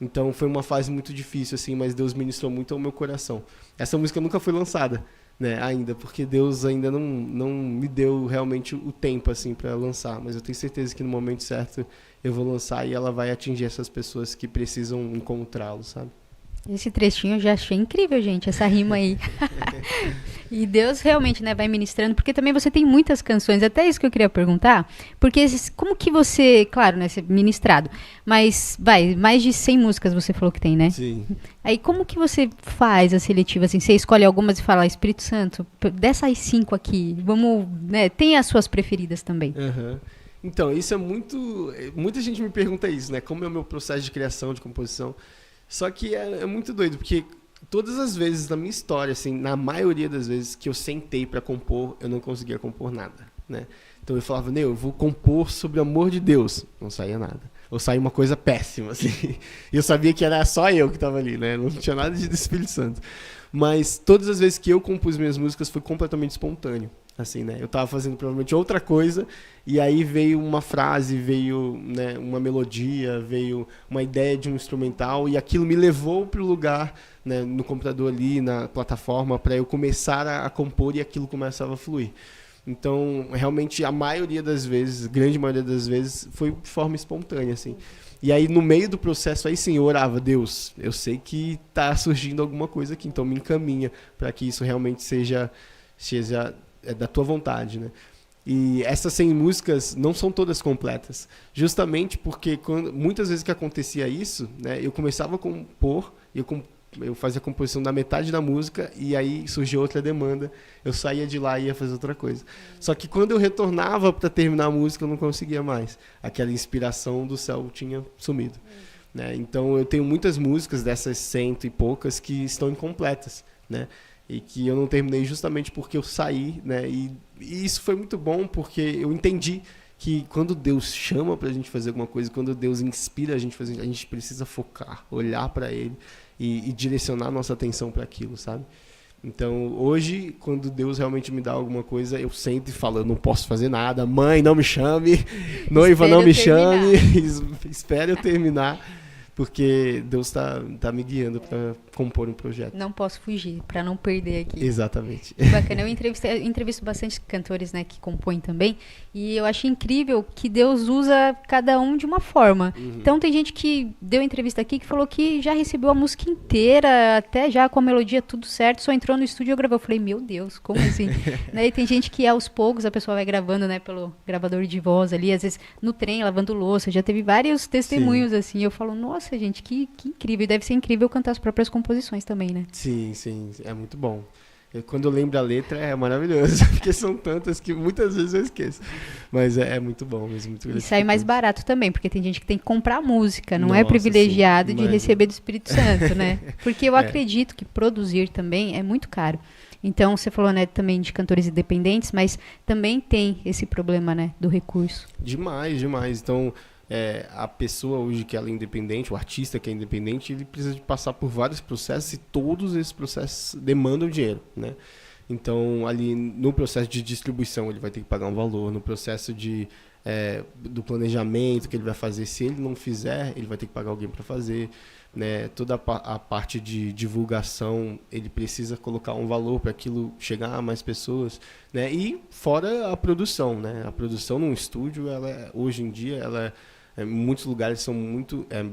S2: Então foi uma fase muito difícil, assim, mas Deus ministrou muito ao meu coração. Essa música nunca foi lançada, né, ainda, porque Deus ainda não me deu realmente o tempo, assim, para lançar. Mas eu tenho certeza que no momento certo eu vou lançar e ela vai atingir essas pessoas que precisam encontrá-lo, sabe?
S1: Esse trechinho eu já achei incrível, gente, essa rima aí. E Deus realmente, né, vai ministrando, porque também você tem muitas canções, até isso que eu queria perguntar, porque como que você, claro, né, ser ministrado, mas mais de 100 músicas você falou que tem, né?
S2: Sim.
S1: Aí como que você faz a seletiva, assim, você escolhe algumas e fala, Espírito Santo, dessas 5 aqui, vamos, né, tem as suas preferidas também.
S2: Uhum. Então, isso é muita gente me pergunta isso, né, como é o meu processo de criação, de composição. Só que é muito doido, porque todas as vezes na minha história, assim, na maioria das vezes que eu sentei para compor, eu não conseguia compor nada, né? Então eu falava, eu vou compor sobre o amor de Deus. Não saía nada. Ou saía uma coisa péssima, assim. E eu sabia que era só eu que estava ali, né? Não tinha nada de Espírito Santo. Mas todas as vezes que eu compus minhas músicas foi completamente espontâneo, assim, né? Eu estava fazendo provavelmente outra coisa e aí veio uma frase, veio, né, uma melodia, veio uma ideia de um instrumental e aquilo me levou para o lugar, né, no computador ali, na plataforma, para eu começar a compor e aquilo começava a fluir. Então, realmente, a maioria das vezes, grande maioria das vezes, foi de forma espontânea, assim. E aí, no meio do processo, aí sim, eu orava, Deus, eu sei que está surgindo alguma coisa aqui, então me encaminha para que isso realmente seja da tua vontade, né? E essas 100 músicas não são todas completas, justamente porque muitas vezes que acontecia isso, né, eu começava a compor, eu fazia a composição da metade da música e aí surgia outra demanda, eu saía de lá e ia fazer outra coisa. Só que quando eu retornava para terminar a música, eu não conseguia mais. Aquela inspiração do céu tinha sumido, né? Então eu tenho muitas músicas dessas 100 e poucas que estão incompletas, né? E que eu não terminei justamente porque eu saí, né? E isso foi muito bom porque eu entendi que quando Deus chama pra gente fazer alguma coisa, quando Deus inspira a gente a fazer, a gente precisa focar, olhar para Ele e direcionar nossa atenção para aquilo, sabe? Então, hoje, quando Deus realmente me dá alguma coisa, eu sento e falo, eu não posso fazer nada, mãe, não me chame, noiva, não me chame, espere eu terminar, porque Deus tá me guiando para compor um projeto.
S1: Não posso fugir, para não perder aqui.
S2: Exatamente.
S1: Bacana, eu entrevisto bastante cantores, né, que compõem também, e eu acho incrível que Deus usa cada um de uma forma. Então tem gente que deu entrevista aqui que falou que já recebeu a música inteira, até já com a melodia tudo certo, só entrou no estúdio e eu gravei. Eu falei, meu Deus, como assim? Né, e tem gente que aos poucos a pessoa vai gravando, né, pelo gravador de voz ali, às vezes no trem, lavando louça, já teve vários testemunhos. Sim. Assim, eu falo, nossa, gente, que incrível. E deve ser incrível cantar as próprias composições também, né?
S2: Sim, é muito bom. Quando eu lembro a letra, é maravilhoso, porque são tantas que muitas vezes eu esqueço. Mas é muito bom mesmo. Muito
S1: e sai mais barato também, porque tem gente que tem que comprar a música, não
S2: Nossa,
S1: é privilegiado de
S2: mas...
S1: receber do Espírito Santo, né? Porque eu acredito que produzir também é muito caro. Então, você falou, né, também de cantores independentes, mas também tem esse problema, né, do recurso.
S2: Demais. Então, a pessoa hoje que ela é independente, o artista que é independente, ele precisa de passar por vários processos e todos esses processos demandam dinheiro, né? Então, ali no processo de distribuição, ele vai ter que pagar um valor, no processo do planejamento que ele vai fazer, se ele não fizer, ele vai ter que pagar alguém para fazer, né? Toda a parte de divulgação, ele precisa colocar um valor para aquilo chegar a mais pessoas, né? E fora a produção, né? A produção num estúdio, hoje em dia, em muitos lugares são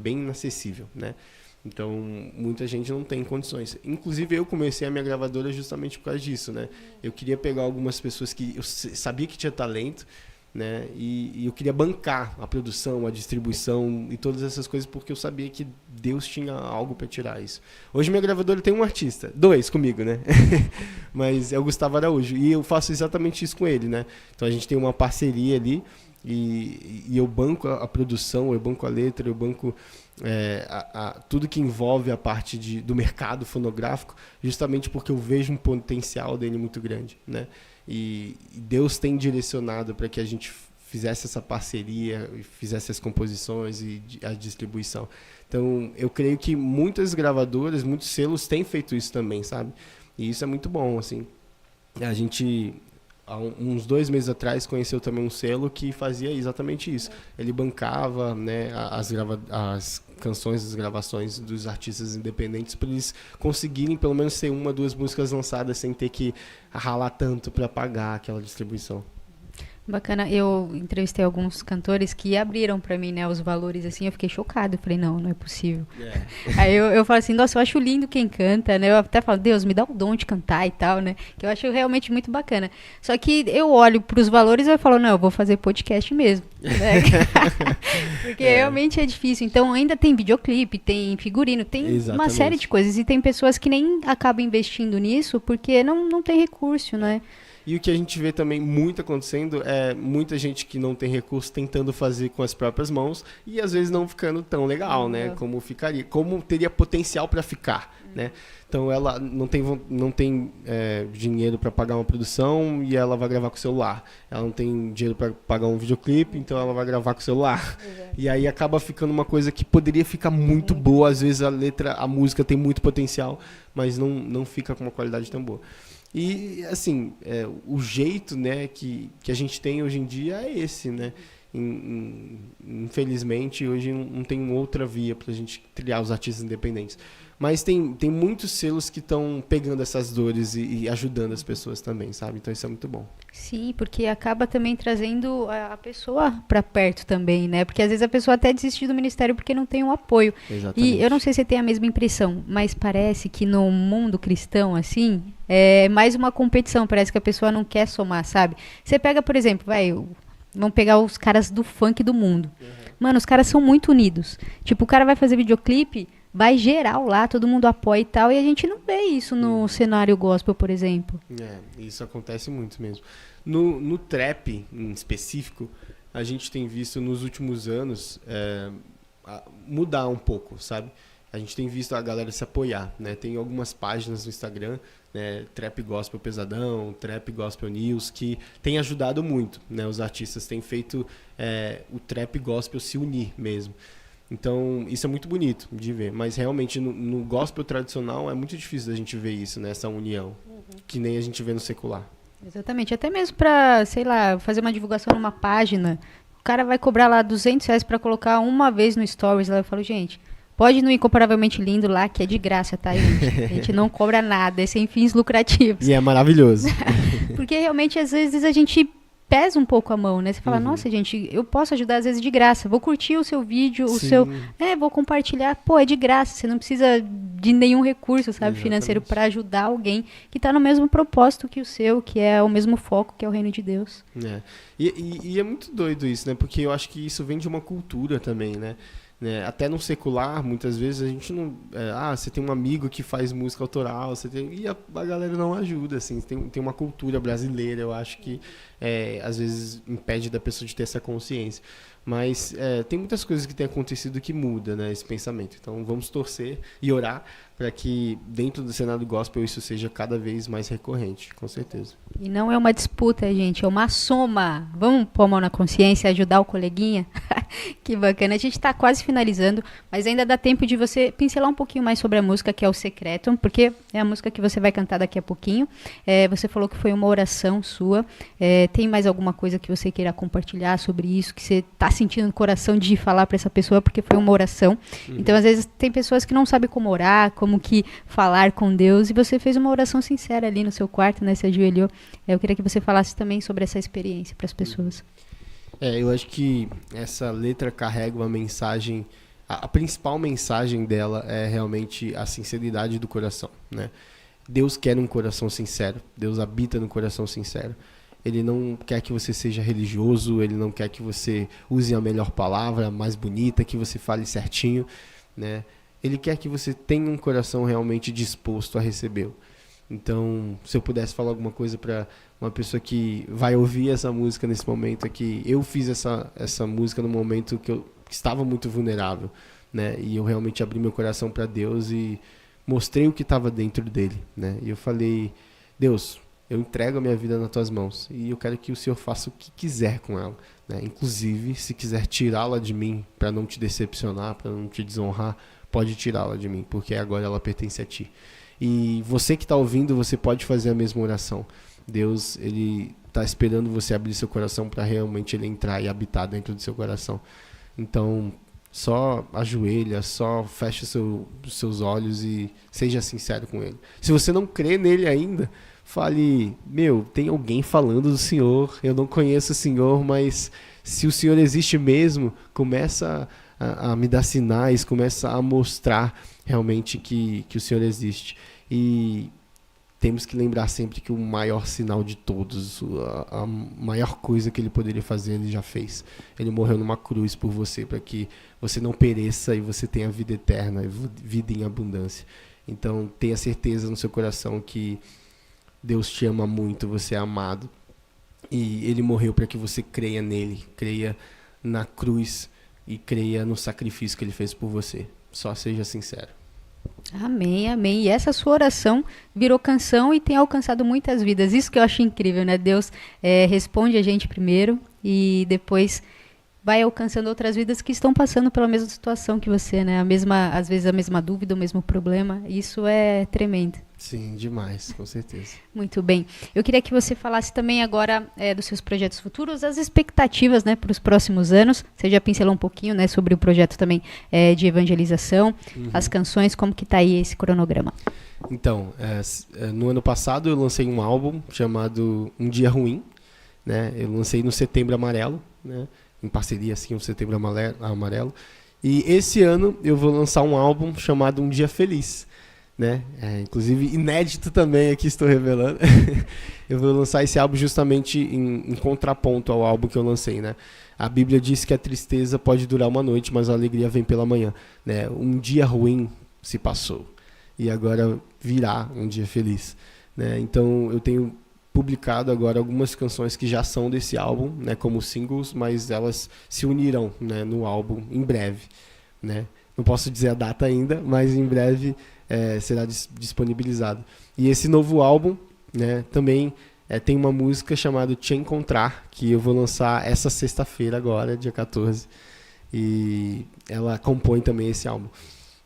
S2: bem inacessível, né? Então, muita gente não tem condições. Inclusive, eu comecei a minha gravadora justamente por causa disso, né? Eu queria pegar algumas pessoas que eu sabia que tinha talento, né? E eu queria bancar a produção, a distribuição e todas essas coisas, porque eu sabia que Deus tinha algo para tirar isso. Hoje minha gravadora tem um artista, 2 comigo, né? Mas é o Gustavo Araújo, e eu faço exatamente isso com ele, né? Então a gente tem uma parceria ali, e eu banco a produção, eu banco a letra, eu banco tudo que envolve a parte do mercado fonográfico, justamente porque eu vejo um potencial dele muito grande, né? E Deus tem direcionado para que a gente fizesse essa parceria, fizesse as composições e a distribuição. Então, eu creio que muitas gravadoras, muitos selos têm feito isso também, sabe? E isso é muito bom, assim. A gente, há uns 2 meses atrás, conheceu também um selo que fazia exatamente isso. Ele bancava, né, as canções, as gravações dos artistas independentes para eles conseguirem pelo menos ter 1, 2 músicas lançadas sem ter que ralar tanto para pagar aquela distribuição.
S1: Bacana, eu entrevistei alguns cantores que abriram pra mim, né, os valores, assim, eu fiquei chocada, eu falei, não é possível. Aí eu falo assim, nossa, eu acho lindo quem canta, né, eu até falo, Deus, me dá o dom de cantar e tal, né, que eu acho realmente muito bacana. Só que eu olho pros valores e eu falo, não, eu vou fazer podcast mesmo, né? Porque realmente é difícil, então ainda tem videoclipe, tem figurino, tem uma série de coisas, e tem pessoas que nem acabam investindo nisso porque não tem recurso, né.
S2: E o que a gente vê também muito acontecendo é muita gente que não tem recurso tentando fazer com as próprias mãos e às vezes não ficando tão legal, né? Como ficaria, como teria potencial para ficar, né? Então ela não tem dinheiro para pagar uma produção e ela vai gravar com o celular. Ela não tem dinheiro para pagar um videoclipe, então ela vai gravar com o celular. E aí acaba ficando uma coisa que poderia ficar muito boa. Às vezes a música tem muito potencial, mas não fica com uma qualidade tão boa. E, assim, o jeito, né, que a gente tem hoje em dia é esse, né? Infelizmente, hoje não tem outra via para a gente trilhar os artistas independentes. Mas tem muitos selos que estão pegando essas dores e ajudando as pessoas também, sabe? Então isso é muito bom.
S1: Sim, porque acaba também trazendo a pessoa para perto também, né? Porque às vezes a pessoa até desiste do ministério porque não tem um apoio.
S2: Exatamente.
S1: E eu não sei se você tem a mesma impressão, mas parece que no mundo cristão, assim, é mais uma competição. Parece que a pessoa não quer somar, sabe? Você pega, por exemplo, vamos pegar os caras do funk do mundo. Mano, os caras são muito unidos. Tipo, o cara vai fazer videoclipe, vai geral lá, todo mundo apoia e tal, e a gente não vê isso no cenário gospel, por exemplo.
S2: Isso acontece muito mesmo. No trap, em específico, a gente tem visto nos últimos anos mudar um pouco, sabe? A gente tem visto a galera se apoiar, né? Tem algumas páginas no Instagram, né? Trap Gospel Pesadão, Trap Gospel News, que tem ajudado muito, né? Os artistas têm feito o Trap Gospel se unir mesmo. Então, isso é muito bonito de ver. Mas, realmente, no gospel tradicional, é muito difícil da gente ver isso, né? Essa união, que nem a gente vê no secular.
S1: Exatamente. Até mesmo para, sei lá, fazer uma divulgação numa página, o cara vai cobrar lá R$200 para colocar uma vez no Stories. Lá eu falo, gente, Pode ir no Incomparavelmente Lindo lá, que é de graça, tá, gente? A gente não cobra nada, é sem fins lucrativos.
S2: E é maravilhoso.
S1: Porque realmente, às vezes, a gente pesa um pouco a mão, né? Você fala, nossa, gente, eu posso ajudar às vezes de graça. Vou curtir o seu vídeo, vou compartilhar. Pô, é de graça. Você não precisa de nenhum recurso, sabe, financeiro para ajudar alguém que está no mesmo propósito que o seu, que é o mesmo foco, que é o reino de Deus.
S2: É. E é muito doido isso, né? Porque eu acho que isso vem de uma cultura também, né? Até no secular, muitas vezes a gente não... você tem um amigo que faz música autoral, e a galera não ajuda, assim. Tem uma cultura brasileira, eu acho que às vezes impede da pessoa de ter essa consciência. Mas tem muitas coisas que têm acontecido que muda, né, esse pensamento. Então vamos torcer e orar para que dentro do cenário gospel isso seja cada vez mais recorrente, com certeza.
S1: E não é uma disputa, gente, é uma soma. Vamos pôr a mão na consciência e ajudar o coleguinha? Que bacana. A gente está quase finalizando, mas ainda dá tempo de você pincelar um pouquinho mais sobre a música, que é o Secretum, porque é a música que você vai cantar daqui a pouquinho. Você falou que foi uma oração sua. Tem mais alguma coisa que você queira compartilhar sobre isso, que você está sentindo no coração de falar para essa pessoa, porque foi uma oração. Então, às vezes, tem pessoas que não sabem como orar, como que falar com Deus, e você fez uma oração sincera ali no seu quarto, né? Se ajoelhou. Eu queria que você falasse também sobre essa experiência para as pessoas.
S2: Eu acho que essa letra carrega uma mensagem, a principal mensagem dela é realmente a sinceridade do coração, né? Deus quer um coração sincero, Deus habita no coração sincero. Ele não quer que você seja religioso, ele não quer que você use a melhor palavra, a mais bonita, que você fale certinho, né? Ele quer que você tenha um coração realmente disposto a recebê-lo. Então, se eu pudesse falar alguma coisa para uma pessoa que vai ouvir essa música nesse momento aqui, eu fiz essa música no momento que eu estava muito vulnerável, né? E eu realmente abri meu coração para Deus e mostrei o que estava dentro dele, né? E eu falei, Deus, eu entrego a minha vida nas tuas mãos e eu quero que o Senhor faça o que quiser com ela, né? Inclusive, se quiser tirá-la de mim para não te decepcionar, para não te desonrar, pode tirá-la de mim, porque agora ela pertence a ti. E você que está ouvindo, você pode fazer a mesma oração. Deus, ele está esperando você abrir seu coração para realmente ele entrar e habitar dentro do seu coração. Então, só ajoelha, só fecha seus olhos e seja sincero com ele. Se você não crê nele ainda, fale, tem alguém falando do Senhor, eu não conheço o Senhor, mas se o Senhor existe mesmo, começa a me dar sinais, começa a mostrar realmente que o Senhor existe. E temos que lembrar sempre que o maior sinal de todos, a maior coisa que ele poderia fazer, ele já fez. Ele morreu numa cruz por você, para que você não pereça e você tenha vida eterna, vida em abundância. Então, tenha certeza no seu coração que Deus te ama muito, você é amado. E ele morreu para que você creia nele, creia na cruz e creia no sacrifício que ele fez por você. Só seja sincero.
S1: Amém, amém. E essa sua oração virou canção e tem alcançado muitas vidas. Isso que eu acho incrível, né? Deus responde a gente primeiro e depois vai alcançando outras vidas que estão passando pela mesma situação que você, né? Às vezes a mesma dúvida, o mesmo problema. Isso é tremendo.
S2: Sim, demais, com certeza.
S1: Muito bem. Eu queria que você falasse também agora dos seus projetos futuros, as expectativas, né, para os próximos anos. Você já pincelou um pouquinho, né, sobre o projeto também de evangelização, as canções, como que está aí esse cronograma?
S2: Então, no ano passado eu lancei um álbum chamado Um Dia Ruim, né? Eu lancei no Setembro Amarelo, né? Em parceria assim, o Setembro Amarelo. E esse ano eu vou lançar um álbum chamado Um Dia Feliz, né? Inclusive inédito também, aqui estou revelando. Eu vou lançar esse álbum justamente em contraponto ao álbum que eu lancei, né? A Bíblia diz que a tristeza pode durar uma noite, mas a alegria vem pela manhã, né? Um dia ruim se passou e agora virá um dia feliz, né? Então eu tenho publicado agora algumas canções que já são desse álbum, né, como singles, mas elas se unirão, né, no álbum em breve, né? Não posso dizer a data ainda, mas em breve será disponibilizado. E esse novo álbum, né, também tem uma música chamada Te Encontrar, que eu vou lançar essa sexta-feira agora, dia 14, e ela compõe também esse álbum.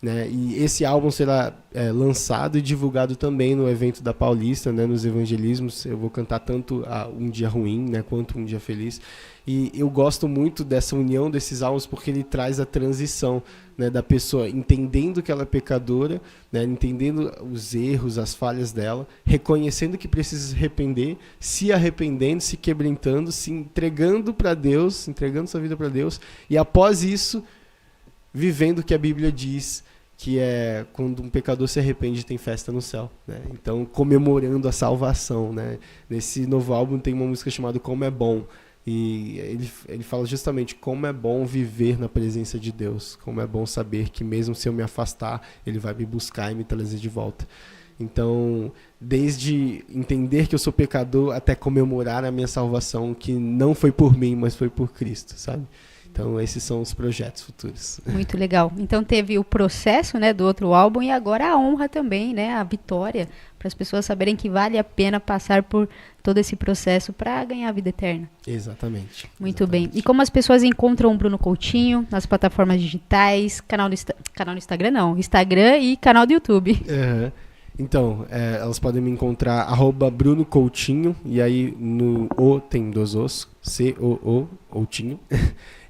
S2: né? E esse álbum será lançado e divulgado também no evento da Paulista, né? Nos evangelismos. Eu vou cantar tanto Um Dia Ruim, né? Quanto Um Dia Feliz. E eu gosto muito dessa união desses álbuns porque ele traz a transição, né, da pessoa entendendo que ela é pecadora, né, entendendo os erros, as falhas dela, reconhecendo que precisa se arrepender, se arrependendo, se quebrantando, se entregando para Deus, entregando sua vida para Deus, e após isso, vivendo o que a Bíblia diz, que é quando um pecador se arrepende, tem festa no céu, né? Então, comemorando a salvação, né? Nesse novo álbum tem uma música chamada Como é Bom, e ele fala justamente como é bom viver na presença de Deus, como é bom saber que mesmo se eu me afastar, Ele vai me buscar e me trazer de volta. Então, desde entender que eu sou pecador até comemorar a minha salvação, que não foi por mim, mas foi por Cristo, sabe? Então, esses são os projetos futuros.
S1: Muito legal. Então, teve o processo, né, do outro álbum e agora a honra também, né, a vitória, para as pessoas saberem que vale a pena passar por todo esse processo para ganhar a vida eterna.
S2: Exatamente.
S1: Muito bem. E como as pessoas encontram o Bruno Coutinho nas plataformas digitais, canal no Instagram não, Instagram e canal do YouTube?
S2: Uhum. Então, elas podem me encontrar @Bruno Coutinho, e aí no O tem 2 Os, C-O-O, Coutinho.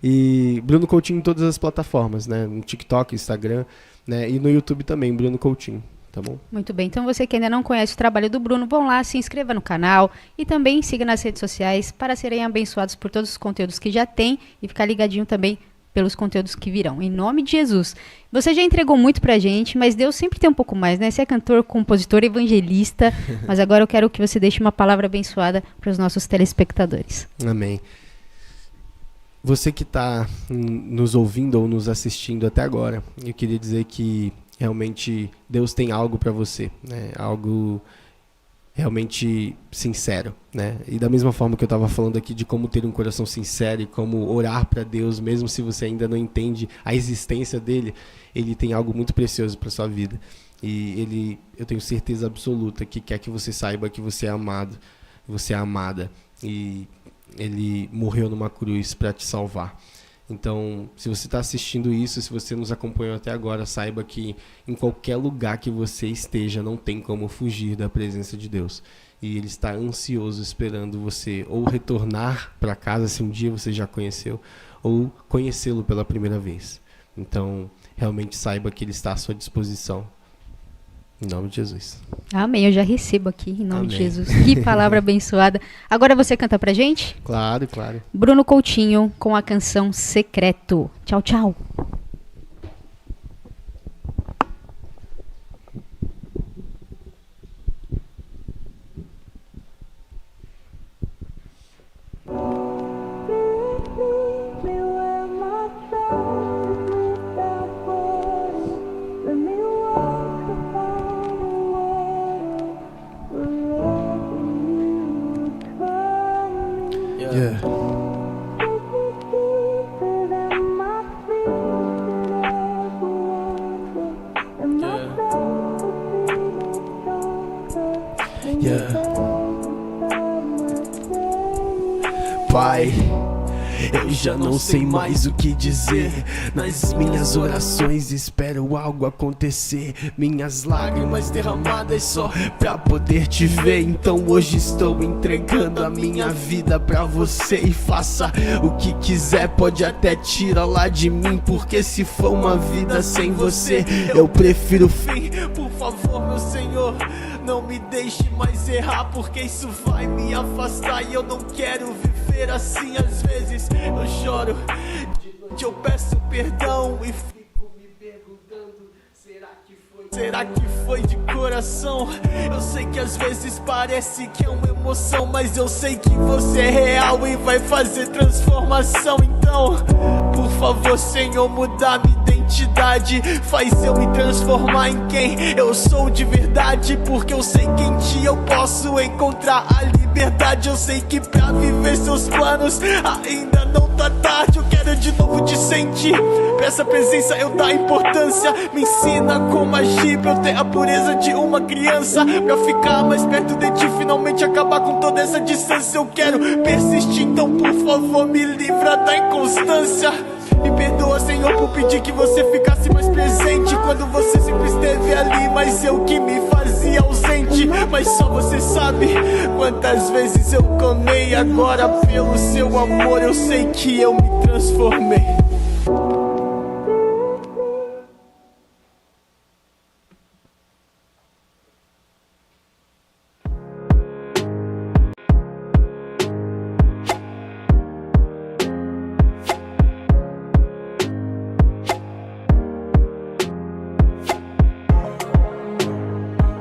S2: E Bruno Coutinho em todas as plataformas, né? No TikTok, Instagram, né? E no YouTube também, Bruno Coutinho, tá bom?
S1: Muito bem. Então você que ainda não conhece o trabalho do Bruno, vão lá, se inscreva no canal e também siga nas redes sociais para serem abençoados por todos os conteúdos que já tem e ficar ligadinho também pelos conteúdos que virão, em nome de Jesus. Você já entregou muito pra gente, mas Deus sempre tem um pouco mais, né? Você é cantor, compositor, evangelista, mas agora eu quero que você deixe uma palavra abençoada para os nossos telespectadores.
S2: Amém. Você que está nos ouvindo ou nos assistindo até agora, eu queria dizer que realmente Deus tem algo para você, né? Algo realmente sincero, né? E da mesma forma que eu estava falando aqui de como ter um coração sincero e como orar para Deus, mesmo se você ainda não entende a existência dele, ele tem algo muito precioso para sua vida. E eu tenho certeza absoluta que quer que você saiba que você é amado, você é amada, e ele morreu numa cruz para te salvar. Então, se você está assistindo isso, se você nos acompanhou até agora, saiba que em qualquer lugar que você esteja, não tem como fugir da presença de Deus. E Ele está ansioso esperando você ou retornar para casa, se um dia você já conheceu, ou conhecê-lo pela primeira vez. Então, realmente saiba que Ele está à sua disposição. Em nome de Jesus.
S1: Amém, eu já recebo aqui, em nome de Jesus. Que palavra abençoada. Agora você canta pra gente?
S2: Claro, claro.
S1: Bruno Coutinho com a canção Secreto. Tchau, tchau.
S2: Yeah. Yeah. Pai, eu já não sei mais o que dizer. Nas minhas orações espero algo acontecer. Minhas lágrimas derramadas só pra poder te ver. Então hoje estou entregando a minha vida pra você. E faça o que quiser, pode até tirar lá de mim, porque se for uma vida sem você, eu prefiro o fim. Por favor, meu Senhor, não me deixe mais errar, porque isso vai me afastar e eu não quero viver assim. Às vezes eu choro, de noite eu peço perdão e fico me perguntando, será que foi de coração? Eu sei que às vezes parece que é uma emoção, mas eu sei que você é real e vai fazer transformação. Então, por favor, Senhor, muda minha identidade, faz eu me transformar em quem eu sou de verdade, porque eu sei que em ti eu posso encontrar a liberdade. Eu sei que pra viver seus planos ainda não tá tarde. Eu quero de novo te sentir, pra essa presença eu dar importância. Me ensina como agir pra eu ter a pureza de uma criança, pra ficar mais perto de ti, finalmente acabar com toda essa distância. Eu quero persistir, então por favor me livra da inconstância.
S3: Me perdoa, Senhor, por pedir que você ficasse mais presente quando você sempre esteve ali, mas eu que me fazia ausente. Mas só você sabe quantas vezes eu clamei. Agora pelo seu amor eu sei que eu me transformei.